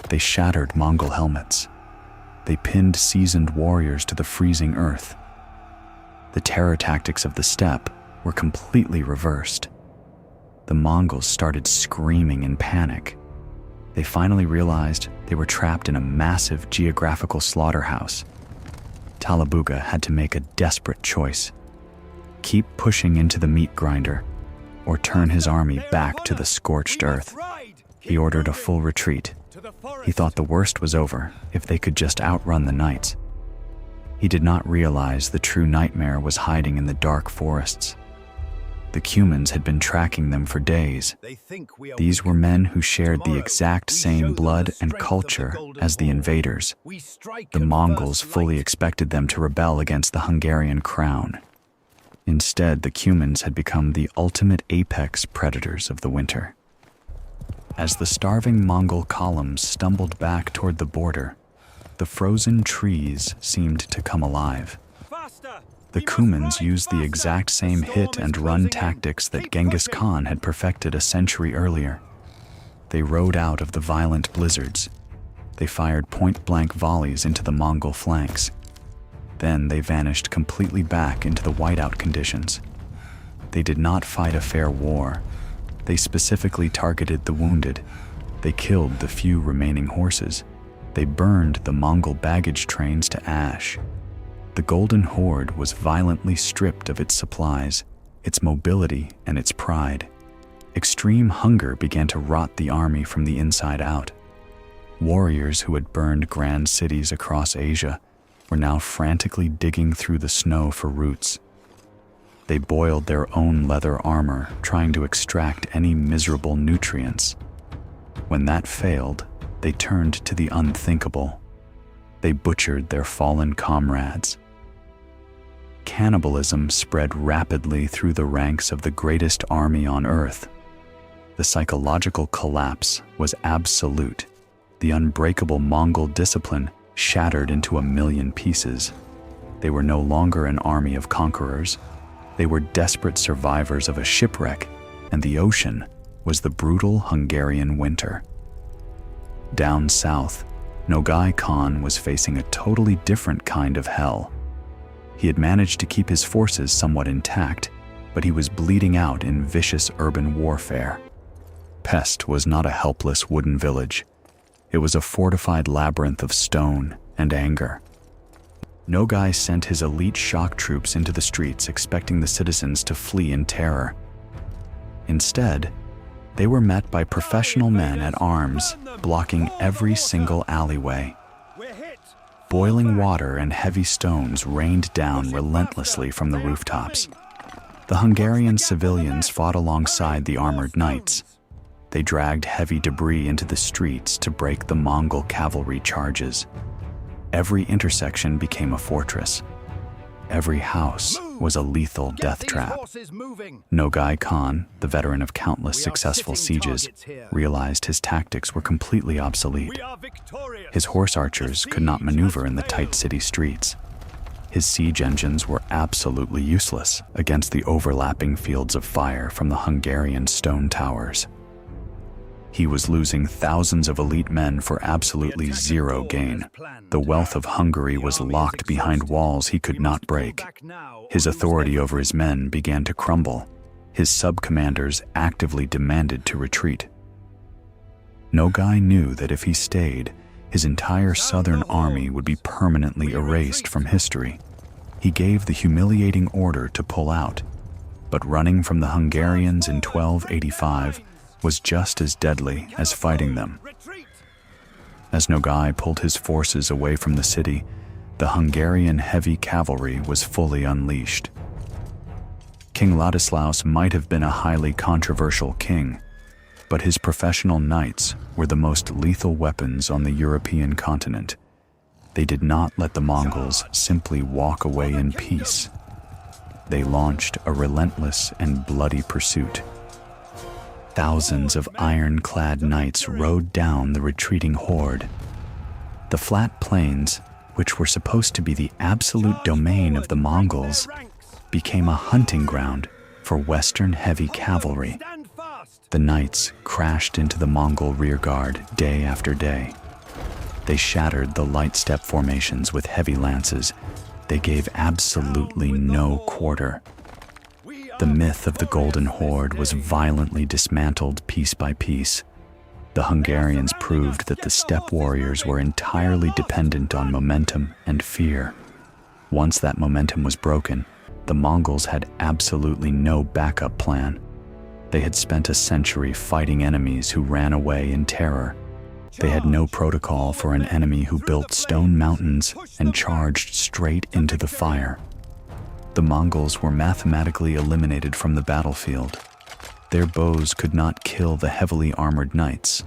They shattered Mongol helmets. They pinned seasoned warriors to the freezing earth. The terror tactics of the steppe were completely reversed. The Mongols started screaming in panic. They finally realized they were trapped in a massive geographical slaughterhouse. Talabhuga had to make a desperate choice: keep pushing into the meat grinder, or turn his army back to the scorched earth. He ordered a full retreat. He thought the worst was over if they could just outrun the knights. He did not realize the true nightmare was hiding in the dark forests. The Cumans had been tracking them for days. These were men who shared the exact same blood and culture as the invaders. The Mongols fully expected them to rebel against the Hungarian crown. Instead, the Cumans had become the ultimate apex predators of the winter. As the starving Mongol columns stumbled back toward the border, the frozen trees seemed to come alive. The Cumans used the exact same hit-and-run tactics that Genghis Khan had perfected a century earlier. They rode out of the violent blizzards. They fired point-blank volleys into the Mongol flanks. Then they vanished completely back into the whiteout conditions. They did not fight a fair war. They specifically targeted the wounded. They killed the few remaining horses. They burned the Mongol baggage trains to ash. The Golden Horde was violently stripped of its supplies, its mobility, and its pride. Extreme hunger began to rot the army from the inside out. Warriors who had burned grand cities across Asia were now frantically digging through the snow for roots. They boiled their own leather armor, trying to extract any miserable nutrients. When that failed, they turned to the unthinkable. They butchered their fallen comrades. Cannibalism spread rapidly through the ranks of the greatest army on Earth. The psychological collapse was absolute. The unbreakable Mongol discipline shattered into a million pieces. They were no longer an army of conquerors. They were desperate survivors of a shipwreck, and the ocean was the brutal Hungarian winter. Down south, Nogai Khan was facing a totally different kind of hell. He had managed to keep his forces somewhat intact, but he was bleeding out in vicious urban warfare. Pest was not a helpless wooden village. It was a fortified labyrinth of stone and anger. Nogai sent his elite shock troops into the streets, expecting the citizens to flee in terror. Instead, they were met by professional men at arms, blocking every single alleyway. Boiling water and heavy stones rained down relentlessly from the rooftops. The Hungarian civilians fought alongside the armored knights. They dragged heavy debris into the streets to break the Mongol cavalry charges. Every intersection became a fortress. Every house was a lethal death trap. Nogai Khan, the veteran of countless successful sieges, realized his tactics were completely obsolete. His horse archers could not maneuver in the tight city streets. His siege engines were absolutely useless against the overlapping fields of fire from the Hungarian stone towers. He was losing thousands of elite men for absolutely zero gain. The wealth of Hungary was locked behind walls he could not break. His authority over his men began to crumble. His sub-commanders actively demanded to retreat. Nogai knew that if he stayed, his entire southern army would be permanently erased from history. He gave the humiliating order to pull out, but running from the Hungarians in 1285 was just as deadly as fighting them. As Nogai pulled his forces away from the city, the Hungarian heavy cavalry was fully unleashed. King Ladislaus might have been a highly controversial king, but his professional knights were the most lethal weapons on the European continent. They did not let the Mongols simply walk away in peace. They launched a relentless and bloody pursuit. Thousands of iron-clad knights rode down the retreating horde. The flat plains, which were supposed to be the absolute domain of the Mongols, became a hunting ground for Western heavy cavalry. The knights crashed into the Mongol rearguard day after day. They shattered the light step formations with heavy lances. They gave absolutely no quarter. The myth of the Golden Horde was violently dismantled piece by piece. The Hungarians proved that the steppe warriors were entirely dependent on momentum and fear. Once that momentum was broken, the Mongols had absolutely no backup plan. They had spent a century fighting enemies who ran away in terror. They had no protocol for an enemy who built stone mountains and charged straight into the fire. The Mongols were mathematically eliminated from the battlefield. Their bows could not kill the heavily armored knights.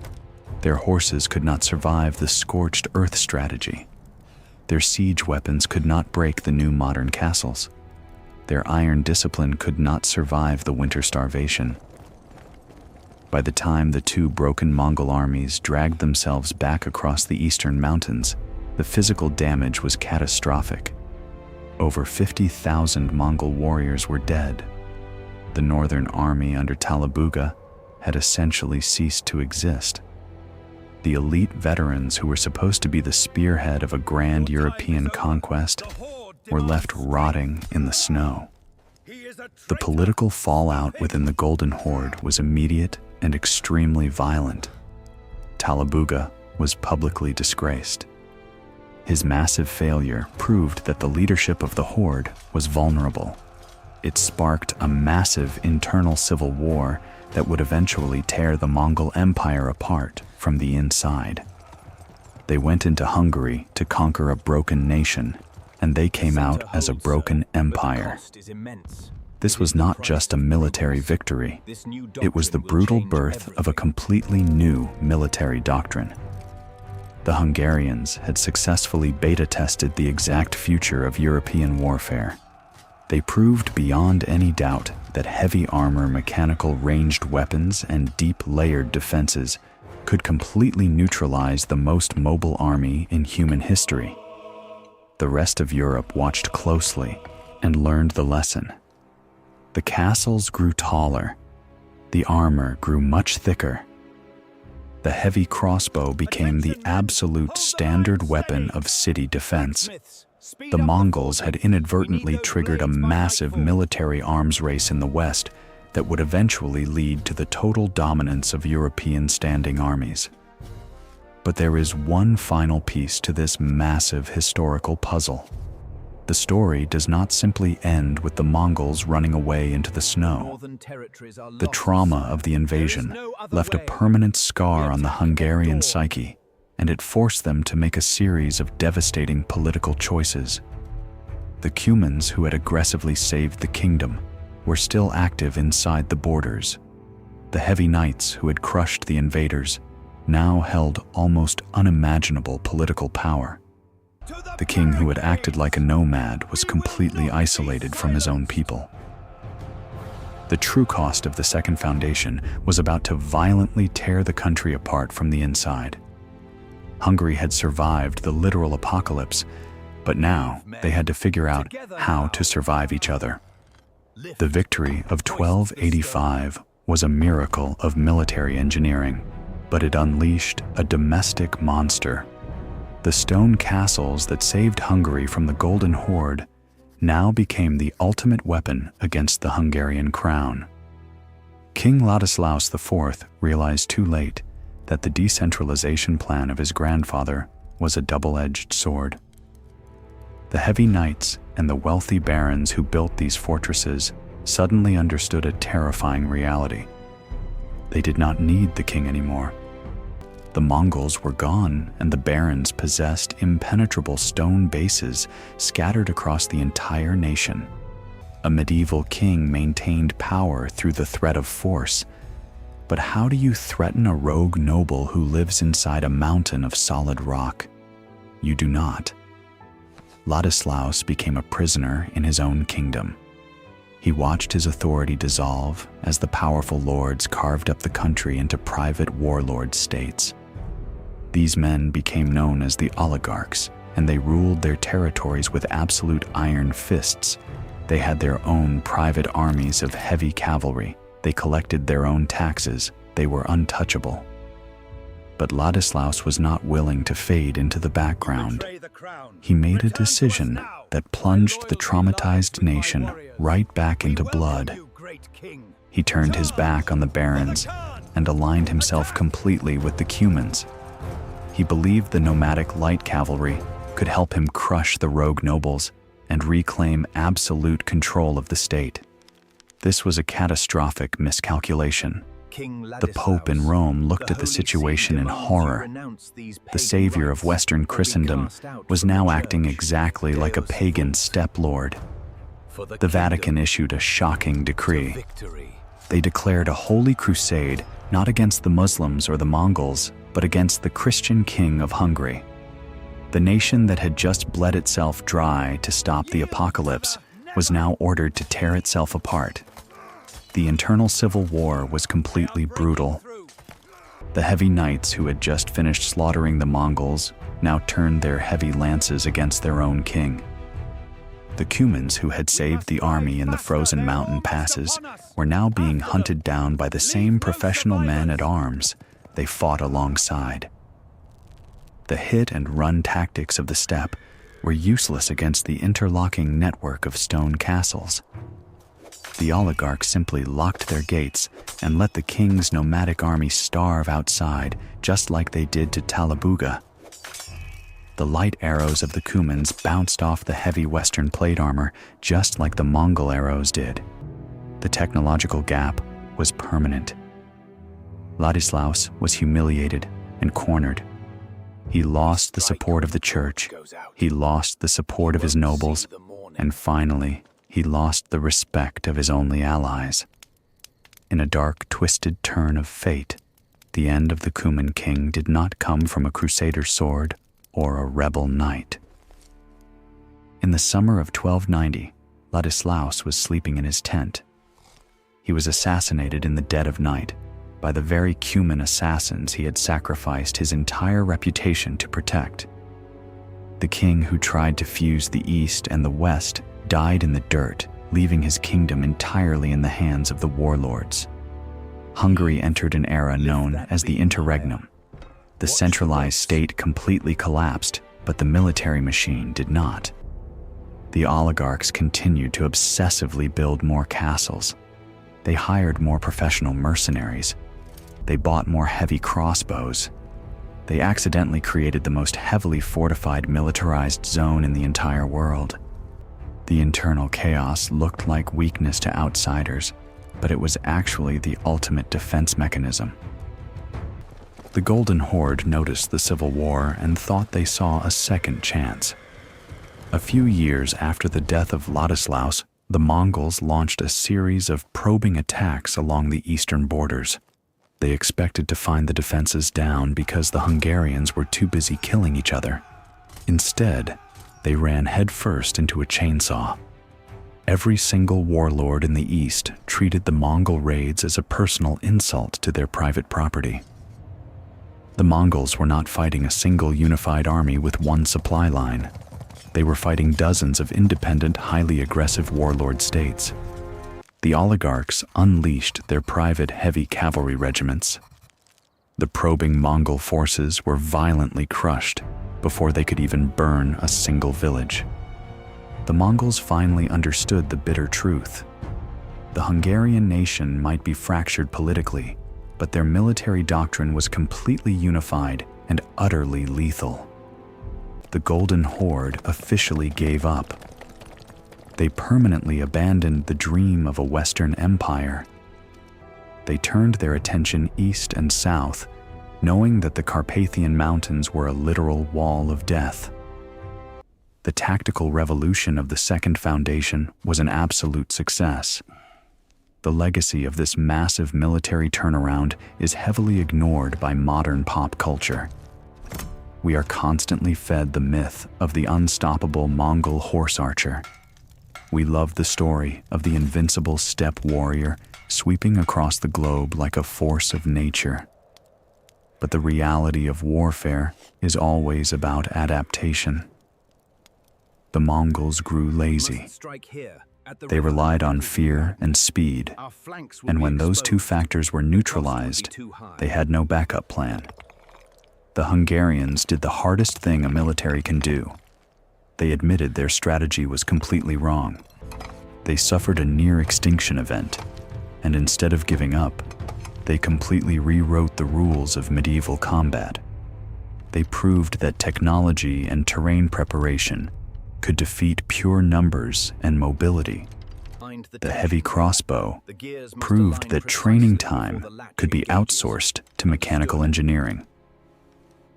Their horses could not survive the scorched earth strategy. Their siege weapons could not break the new modern castles. Their iron discipline could not survive the winter starvation. By the time the two broken Mongol armies dragged themselves back across the eastern mountains, the physical damage was catastrophic. Over 50,000 Mongol warriors were dead. The northern army under Talabuga had essentially ceased to exist. The elite veterans who were supposed to be the spearhead of a grand European conquest were left rotting in the snow. The political fallout within the Golden Horde was immediate and extremely violent. Talabuga was publicly disgraced. His massive failure proved that the leadership of the Horde was vulnerable. It sparked a massive internal civil war that would eventually tear the Mongol Empire apart from the inside. They went into Hungary to conquer a broken nation, and they came out as a broken empire. This was not just a military victory. It was the brutal birth of a completely new military doctrine. The Hungarians had successfully beta-tested the exact future of European warfare. They proved beyond any doubt that heavy armor, mechanical ranged weapons, and deep layered defenses could completely neutralize the most mobile army in human history. The rest of Europe watched closely and learned the lesson. The castles grew taller. The armor grew much thicker. The heavy crossbow became the absolute standard weapon of city defense. The Mongols had inadvertently triggered a massive military arms race in the West that would eventually lead to the total dominance of European standing armies. But there is one final piece to this massive historical puzzle. The story does not simply end with the Mongols running away into the snow. The trauma of the invasion left a permanent scar on the Hungarian psyche, and it forced them to make a series of devastating political choices. The Cumans, who had aggressively saved the kingdom, were still active inside the borders. The heavy knights, who had crushed the invaders, now held almost unimaginable political power. The king, who had acted like a nomad, was completely isolated from his own people. The true cost of the Second Foundation was about to violently tear the country apart from the inside. Hungary had survived the literal apocalypse, but now they had to figure out how to survive each other. The victory of 1285 was a miracle of military engineering, but it unleashed a domestic monster. The stone castles that saved Hungary from the Golden Horde now became the ultimate weapon against the Hungarian crown. King Ladislaus IV realized too late that the decentralization plan of his grandfather was a double-edged sword. The heavy knights and the wealthy barons who built these fortresses suddenly understood a terrifying reality. They did not need the king anymore. The Mongols were gone, and the barons possessed impenetrable stone bases scattered across the entire nation. A medieval king maintained power through the threat of force. But how do you threaten a rogue noble who lives inside a mountain of solid rock? You do not. Ladislaus became a prisoner in his own kingdom. He watched his authority dissolve as the powerful lords carved up the country into private warlord states. These men became known as the oligarchs, and they ruled their territories with absolute iron fists. They had their own private armies of heavy cavalry. They collected their own taxes. They were untouchable. But Ladislaus was not willing to fade into the background. He made a decision that plunged the traumatized nation right back into blood. He turned his back on the barons and aligned himself completely with the Cumans. He believed the nomadic light cavalry could help him crush the rogue nobles and reclaim absolute control of the state. This was a catastrophic miscalculation. The Pope in Rome looked at the situation in horror. The savior of Western Christendom was now acting exactly like a pagan steppe lord. The Vatican issued a shocking decree. They declared a holy crusade not against the Muslims or the Mongols, but against the Christian king of Hungary. The nation that had just bled itself dry to stop the apocalypse was now ordered to tear itself apart. The internal civil war was completely brutal. The heavy knights who had just finished slaughtering the Mongols now turned their heavy lances against their own king. The Cumans, who had saved the army in the frozen mountain passes, were now being hunted down by the same professional men at arms they fought alongside. The hit-and-run tactics of the steppe were useless against the interlocking network of stone castles. The oligarchs simply locked their gates and let the king's nomadic army starve outside, just like they did to Talabuga. The light arrows of the Cumans bounced off the heavy Western plate armor just like the Mongol arrows did. The technological gap was permanent. Ladislaus was humiliated and cornered. He lost the support of the church, he lost the support of his nobles, and finally, he lost the respect of his only allies. In a dark, twisted turn of fate, the end of the Cuman king did not come from a crusader's sword or a rebel knight. In the summer of 1290, Ladislaus was sleeping in his tent. He was assassinated in the dead of night by the very Cuman assassins he had sacrificed his entire reputation to protect. The king who tried to fuse the East and the West died in the dirt, leaving his kingdom entirely in the hands of the warlords. Hungary entered an era known as the Interregnum. The centralized state completely collapsed, but the military machine did not. The oligarchs continued to obsessively build more castles. They hired more professional mercenaries. They bought more heavy crossbows. They accidentally created the most heavily fortified militarized zone in the entire world. The internal chaos looked like weakness to outsiders, but it was actually the ultimate defense mechanism. The Golden Horde noticed the civil war and thought they saw a second chance. A few years after the death of Ladislaus, the Mongols launched a series of probing attacks along the eastern borders. They expected to find the defenses down because the Hungarians were too busy killing each other. Instead, they ran headfirst into a chainsaw. Every single warlord in the east treated the Mongol raids as a personal insult to their private property. The Mongols were not fighting a single unified army with one supply line. They were fighting dozens of independent, highly aggressive warlord states. The oligarchs unleashed their private heavy cavalry regiments. The probing Mongol forces were violently crushed before they could even burn a single village. The Mongols finally understood the bitter truth. The Hungarian nation might be fractured politically, but their military doctrine was completely unified and utterly lethal. The Golden Horde officially gave up. They permanently abandoned the dream of a Western empire. They turned their attention east and south, knowing that the Carpathian Mountains were a literal wall of death. The tactical revolution of the Second Foundation was an absolute success. The legacy of this massive military turnaround is heavily ignored by modern pop culture. We are constantly fed the myth of the unstoppable Mongol horse archer. We love the story of the invincible steppe warrior sweeping across the globe like a force of nature. But the reality of warfare is always about adaptation. The Mongols grew lazy. They relied on fear and speed, and when those two factors were neutralized, they had no backup plan. The Hungarians did the hardest thing a military can do. They admitted their strategy was completely wrong. They suffered a near-extinction event, and instead of giving up, they completely rewrote the rules of medieval combat. They proved that technology and terrain preparation could defeat pure numbers and mobility. The heavy crossbow proved that training time could be outsourced to mechanical engineering.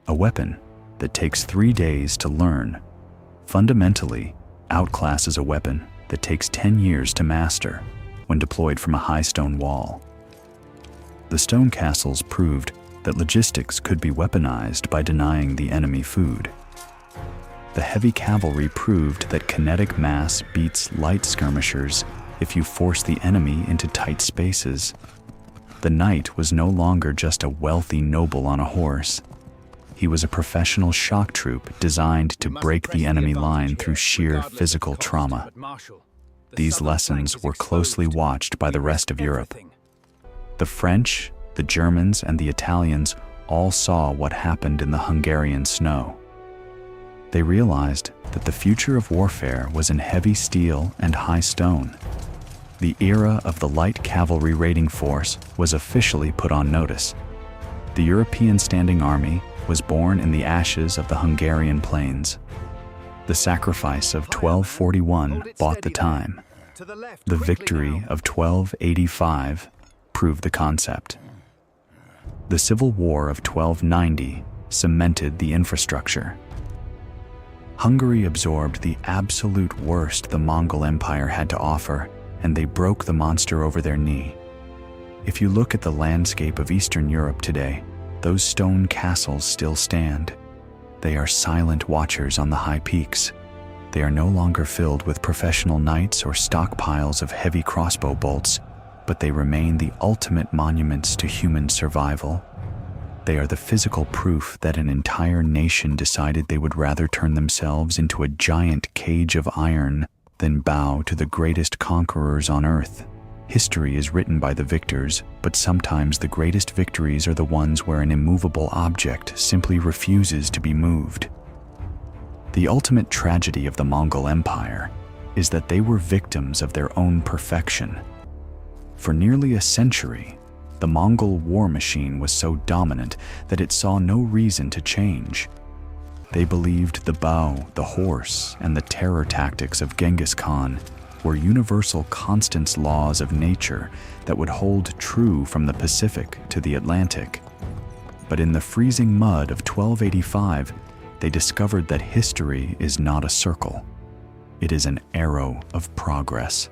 A weapon that takes 3 days to learn fundamentally outclasses a weapon that takes 10 years to master when deployed from a high stone wall. The stone castles proved that logistics could be weaponized by denying the enemy food. The heavy cavalry proved that kinetic mass beats light skirmishers if you force the enemy into tight spaces. The knight was no longer just a wealthy noble on a horse. He was a professional shock troop designed to break the enemy line through sheer physical trauma. These lessons were closely watched by the rest of Europe. The French, the Germans, and the Italians all saw what happened in the Hungarian snow. They realized that the future of warfare was in heavy steel and high stone. The era of the light cavalry raiding force was officially put on notice. The European standing army was born in the ashes of the Hungarian plains. The sacrifice of 1241 bought the time. The victory of 1285 proved the concept. The Civil War of 1290 cemented the infrastructure. Hungary absorbed the absolute worst the Mongol Empire had to offer, and they broke the monster over their knee. If you look at the landscape of Eastern Europe today, those stone castles still stand. They are silent watchers on the high peaks. They are no longer filled with professional knights or stockpiles of heavy crossbow bolts, but they remain the ultimate monuments to human survival. They are the physical proof that an entire nation decided they would rather turn themselves into a giant cage of iron than bow to the greatest conquerors on earth. History is written by the victors, but sometimes the greatest victories are the ones where an immovable object simply refuses to be moved. The ultimate tragedy of the Mongol Empire is that they were victims of their own perfection. For nearly a century, the Mongol war machine was so dominant that it saw no reason to change. They believed the bow, the horse, and the terror tactics of Genghis Khan were universal constants laws of nature that would hold true from the Pacific to the Atlantic. But in the freezing mud of 1285, they discovered that history is not a circle. It is an arrow of progress.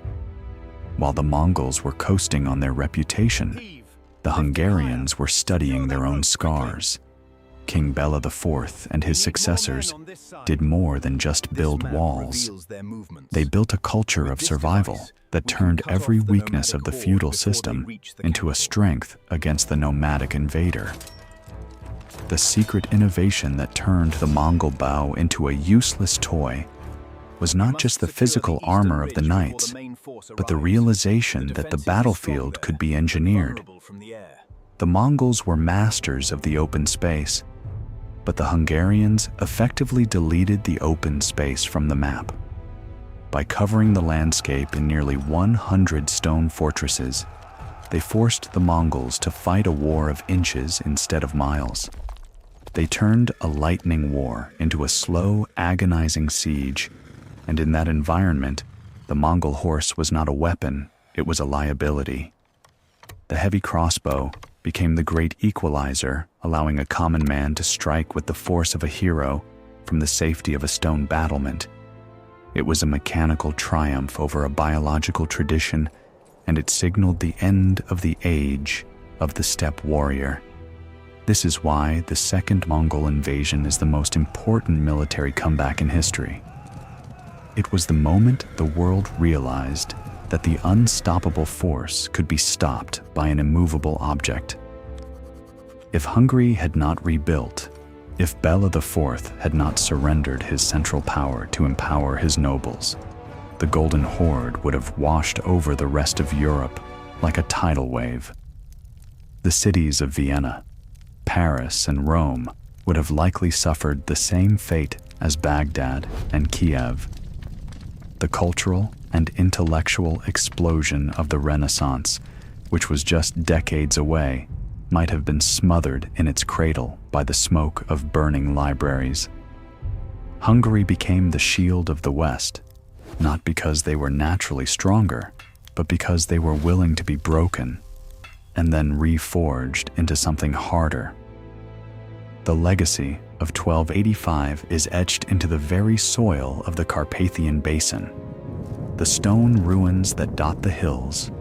While the Mongols were coasting on their reputation, the Hungarians were studying their own scars. King Bela IV and his successors did more than just build walls. They built a culture of survival that turned every weakness of the feudal system into a strength against the nomadic invader. The secret innovation that turned the Mongol bow into a useless toy was not just the physical armor of the knights, but the realization that the battlefield could be engineered. The Mongols were masters of the open space, but the Hungarians effectively deleted the open space from the map. By covering the landscape in nearly 100 stone fortresses, they forced the Mongols to fight a war of inches instead of miles. They turned a lightning war into a slow, agonizing siege, and in that environment, the Mongol horse was not a weapon, it was a liability. The heavy crossbow became the great equalizer, allowing a common man to strike with the force of a hero from the safety of a stone battlement. It was a mechanical triumph over a biological tradition, and it signaled the end of the age of the steppe warrior. This is why the Second Mongol invasion is the most important military comeback in history. It was the moment the world realized that the unstoppable force could be stopped by an immovable object. If Hungary had not rebuilt, if Bela IV had not surrendered his central power to empower his nobles, the Golden Horde would have washed over the rest of Europe like a tidal wave. The cities of Vienna, Paris, and Rome would have likely suffered the same fate as Baghdad and Kiev. The cultural and intellectual explosion of the Renaissance, which was just decades away, might have been smothered in its cradle by the smoke of burning libraries. Hungary became the shield of the West, not because they were naturally stronger, but because they were willing to be broken and then reforged into something harder. The legacy of 1285 is etched into the very soil of the Carpathian Basin. The stone ruins that dot the hills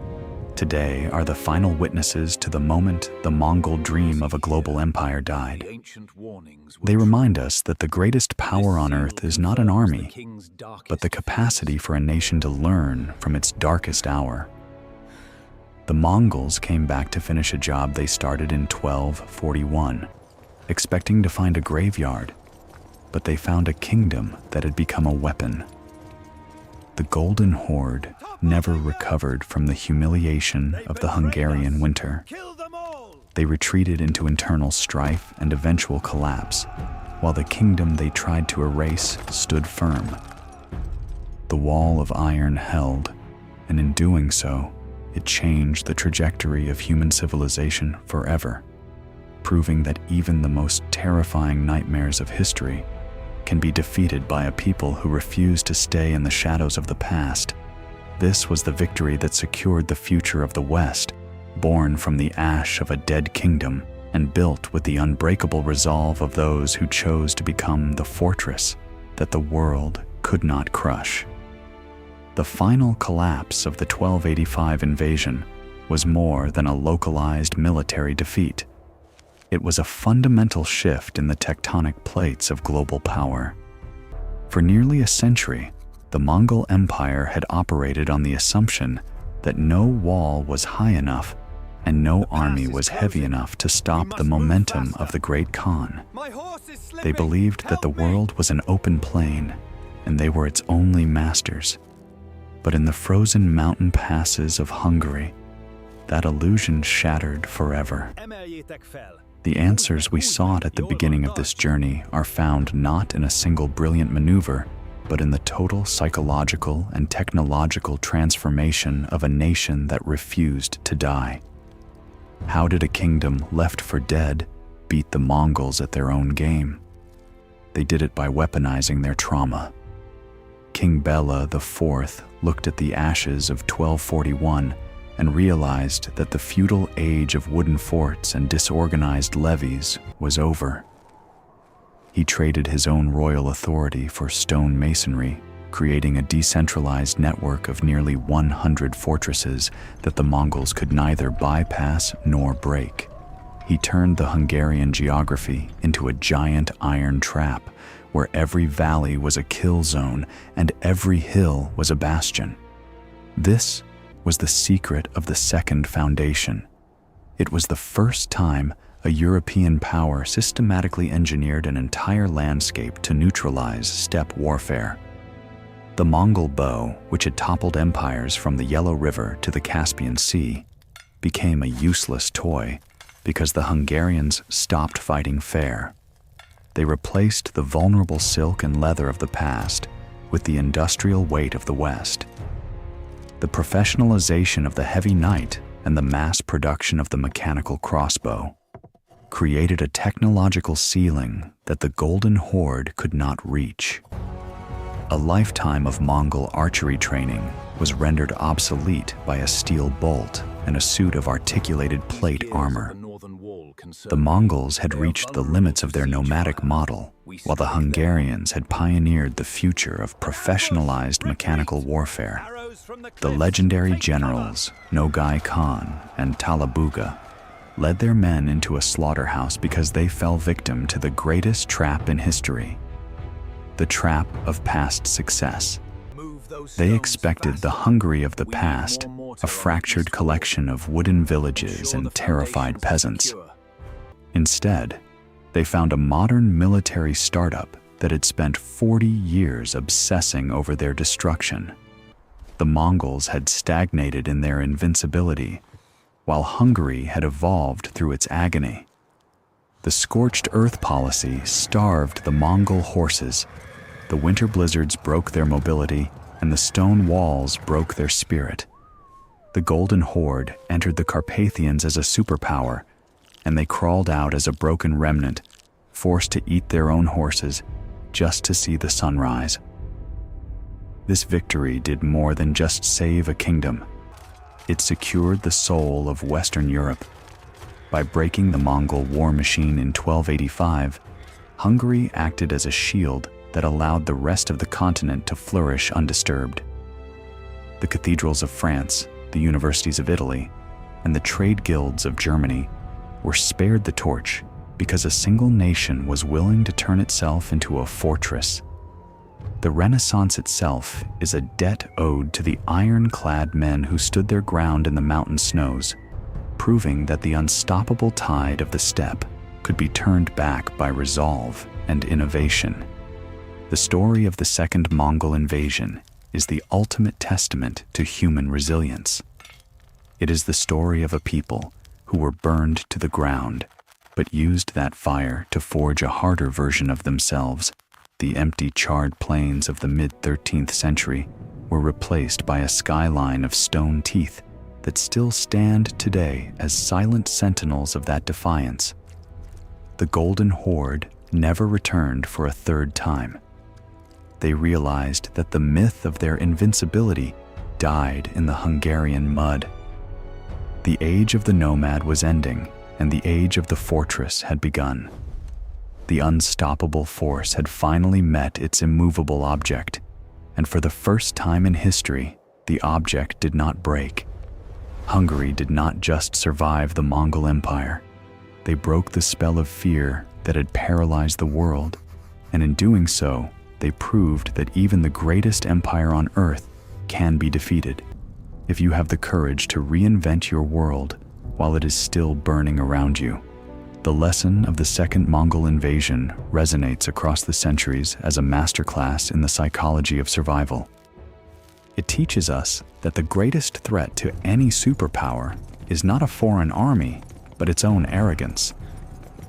today are the final witnesses to the moment the Mongol dream of a global empire died. They remind us that the greatest power on earth is not an army, but the capacity for a nation to learn from its darkest hour. The Mongols came back to finish a job they started in 1241, expecting to find a graveyard, but they found a kingdom that had become a weapon. The Golden Horde never recovered from the humiliation of the Hungarian winter. They retreated into internal strife and eventual collapse, while the kingdom they tried to erase stood firm. The wall of iron held, and in doing so, it changed the trajectory of human civilization forever, proving that even the most terrifying nightmares of history can be defeated by a people who refuse to stay in the shadows of the past. This was the victory that secured the future of the West, born from the ash of a dead kingdom and built with the unbreakable resolve of those who chose to become the fortress that the world could not crush. The final collapse of the 1285 invasion was more than a localized military defeat. It was a fundamental shift in the tectonic plates of global power. For nearly a century, the Mongol Empire had operated on the assumption that no wall was high enough and no army was heavy enough to stop the momentum of the Great Khan. They believed that the world was an open plain and they were its only masters. But in the frozen mountain passes of Hungary, that illusion shattered forever. The answers we sought at the beginning of this journey are found not in a single brilliant maneuver, but in the total psychological and technological transformation of a nation that refused to die. How did a kingdom left for dead beat the Mongols at their own game? They did it by weaponizing their trauma. King Bela IV looked at the ashes of 1241 and realized that the feudal age of wooden forts and disorganized levies was over. He traded his own royal authority for stone masonry, creating a decentralized network of nearly 100 fortresses that the Mongols could neither bypass nor break. He turned the Hungarian geography into a giant iron trap, where every valley was a kill zone and every hill was a bastion. This was the secret of the Second Foundation. It was the first time a European power systematically engineered an entire landscape to neutralize steppe warfare. The Mongol bow, which had toppled empires from the Yellow River to the Caspian Sea, became a useless toy because the Hungarians stopped fighting fair. They replaced the vulnerable silk and leather of the past with the industrial weight of the West. The professionalization of the heavy knight and the mass production of the mechanical crossbow created a technological ceiling that the Golden Horde could not reach. A lifetime of Mongol archery training was rendered obsolete by a steel bolt and a suit of articulated plate armor. The Mongols had reached the limits of their nomadic model, while the Hungarians had pioneered the future of professionalized mechanical warfare. The legendary generals Nogai Khan and Talabuga led their men into a slaughterhouse because they fell victim to the greatest trap in history, the trap of past success. They expected the Hungary of the past, a fractured collection of wooden villages and terrified peasants. Instead, they found a modern military startup that had spent 40 years obsessing over their destruction. The Mongols had stagnated in their invincibility, while Hungary had evolved through its agony. The scorched earth policy starved the Mongol horses. The winter blizzards broke their mobility, and the stone walls broke their spirit. The Golden Horde entered the Carpathians as a superpower, and they crawled out as a broken remnant, forced to eat their own horses just to see the sunrise. This victory did more than just save a kingdom. It secured the soul of Western Europe. By breaking the Mongol war machine in 1285, Hungary acted as a shield that allowed the rest of the continent to flourish undisturbed. The cathedrals of France, the universities of Italy, and the trade guilds of Germany were spared the torch because a single nation was willing to turn itself into a fortress. The Renaissance itself is a debt owed to the ironclad men who stood their ground in the mountain snows, proving that the unstoppable tide of the steppe could be turned back by resolve and innovation. The story of the Second Mongol invasion is the ultimate testament to human resilience. It is the story of a people who were burned to the ground, but used that fire to forge a harder version of themselves. The empty, charred plains of the mid-13th century were replaced by a skyline of stone teeth that still stand today as silent sentinels of that defiance. The Golden Horde never returned for a third time. They realized that the myth of their invincibility died in the Hungarian mud. The age of the nomad was ending, and the age of the fortress had begun. The unstoppable force had finally met its immovable object, and for the first time in history, the object did not break. Hungary did not just survive the Mongol Empire. They broke the spell of fear that had paralyzed the world, and in doing so, they proved that even the greatest empire on earth can be defeated if you have the courage to reinvent your world while it is still burning around you. The lesson of the Second Mongol invasion resonates across the centuries as a masterclass in the psychology of survival. It teaches us that the greatest threat to any superpower is not a foreign army, but its own arrogance.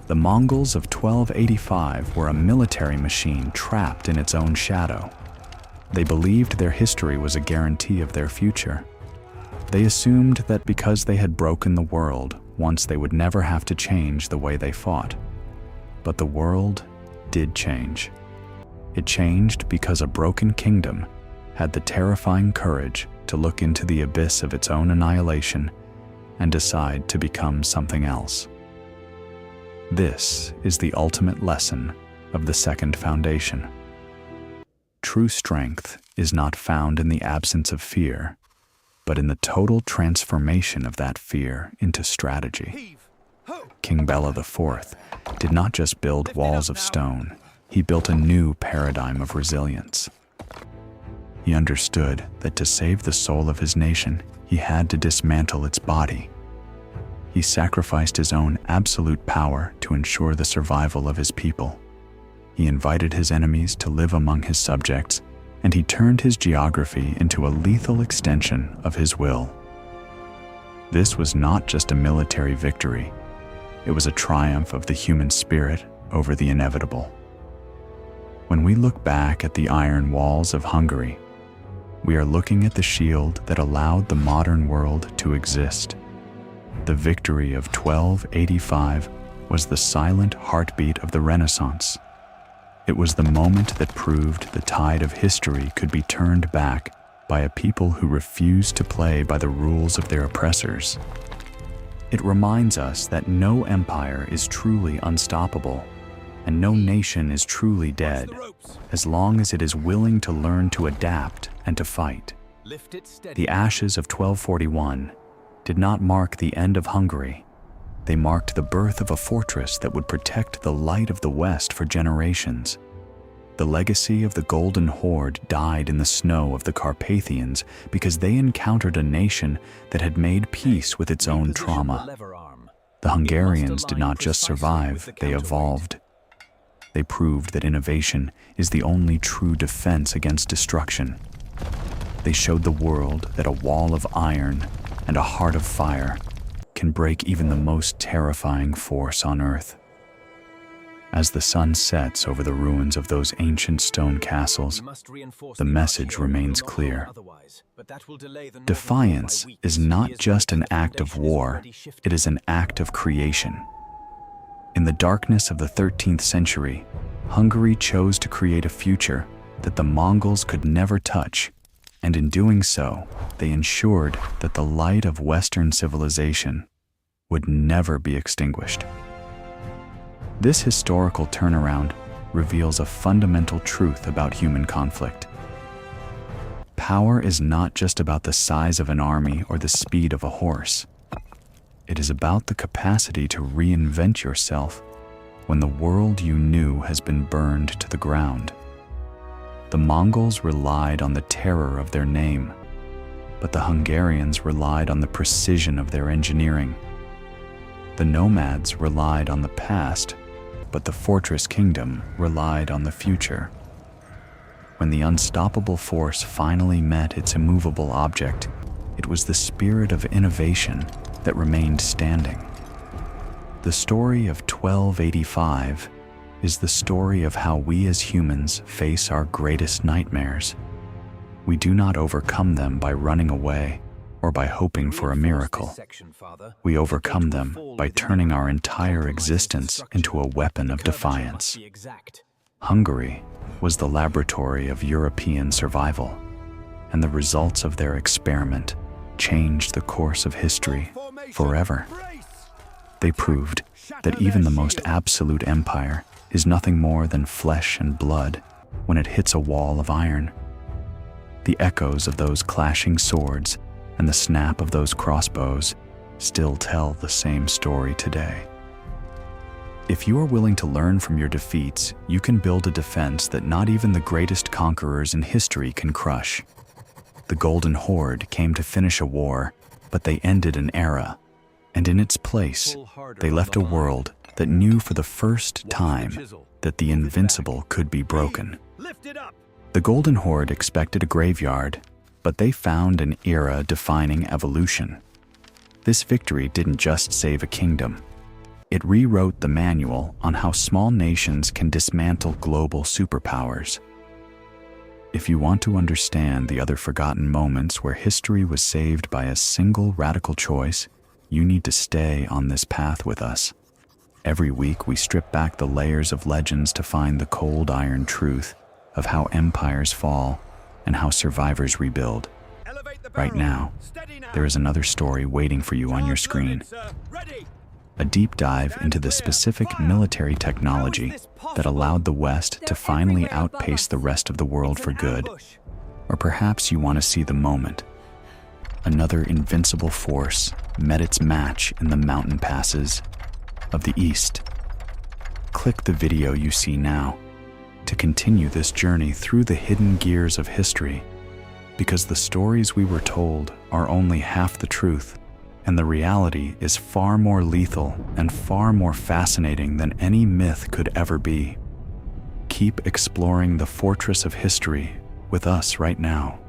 The Mongols of 1285 were a military machine trapped in its own shadow. They believed their history was a guarantee of their future. They assumed that because they had broken the world once, they would never have to change the way they fought. But the world did change. It changed because a broken kingdom had the terrifying courage to look into the abyss of its own annihilation and decide to become something else. This is the ultimate lesson of the Second Foundation. True strength is not found in the absence of fear, but in the total transformation of that fear into strategy. King Bela IV did not just build walls of stone, he built a new paradigm of resilience. He understood that to save the soul of his nation, he had to dismantle its body. He sacrificed his own absolute power to ensure the survival of his people. He invited his enemies to live among his subjects, and he turned his geography into a lethal extension of his will. This was not just a military victory. It was a triumph of the human spirit over the inevitable. When we look back at the iron walls of Hungary, we are looking at the shield that allowed the modern world to exist. The victory of 1285 was the silent heartbeat of the Renaissance. It was the moment that proved the tide of history could be turned back by a people who refused to play by the rules of their oppressors. It reminds us that no empire is truly unstoppable, and no nation is truly dead, as long as it is willing to learn to adapt and to fight. The ashes of 1241 did not mark the end of Hungary. They marked the birth of a fortress that would protect the light of the West for generations. The legacy of the Golden Horde died in the snow of the Carpathians because they encountered a nation that had made peace with its own trauma. The Hungarians did not just survive, they evolved. They proved that innovation is the only true defense against destruction. They showed the world that a wall of iron and a heart of fire can break even the most terrifying force on Earth. As the sun sets over the ruins of those ancient stone castles, the message remains clear. Defiance is not just an act of war, it is an act of creation. In the darkness of the 13th century, Hungary chose to create a future that the Mongols could never touch, and in doing so, they ensured that the light of Western civilization would never be extinguished. This historical turnaround reveals a fundamental truth about human conflict. Power is not just about the size of an army or the speed of a horse. It is about the capacity to reinvent yourself when the world you knew has been burned to the ground. The Mongols relied on the terror of their name, but the Hungarians relied on the precision of their engineering. The nomads relied on the past, but the fortress kingdom relied on the future. When the unstoppable force finally met its immovable object, it was the spirit of innovation that remained standing. The story of 1285 is the story of how we as humans face our greatest nightmares. We do not overcome them by running away or by hoping for a miracle. We overcome them by turning our entire existence into a weapon of defiance. Hungary was the laboratory of European survival, and the results of their experiment changed the course of history forever. They proved that even the most absolute empire is nothing more than flesh and blood when it hits a wall of iron. The echoes of those clashing swords and the snap of those crossbows still tell the same story today. If you are willing to learn from your defeats, you can build a defense that not even the greatest conquerors in history can crush. The Golden Horde came to finish a war, but they ended an era, and in its place, they left a world that knew for the first time that the invincible could be broken. The Golden Horde expected a graveyard, but they found an era-defining evolution. This victory didn't just save a kingdom. It rewrote the manual on how small nations can dismantle global superpowers. If you want to understand the other forgotten moments where history was saved by a single radical choice, you need to stay on this path with us. Every week we strip back the layers of legends to find the cold iron truth of how empires fall and how survivors rebuild. Right now, there is another story waiting for you on your screen. A deep dive into the specific military technology that allowed the West to finally outpace the rest of the world for good. Or perhaps you want to see the moment. Another invincible force met its match in the mountain passes of the East. Click the video you see now to continue this journey through the hidden gears of history, because the stories we were told are only half the truth, and the reality is far more lethal and far more fascinating than any myth could ever be. Keep exploring the fortress of history with us right now.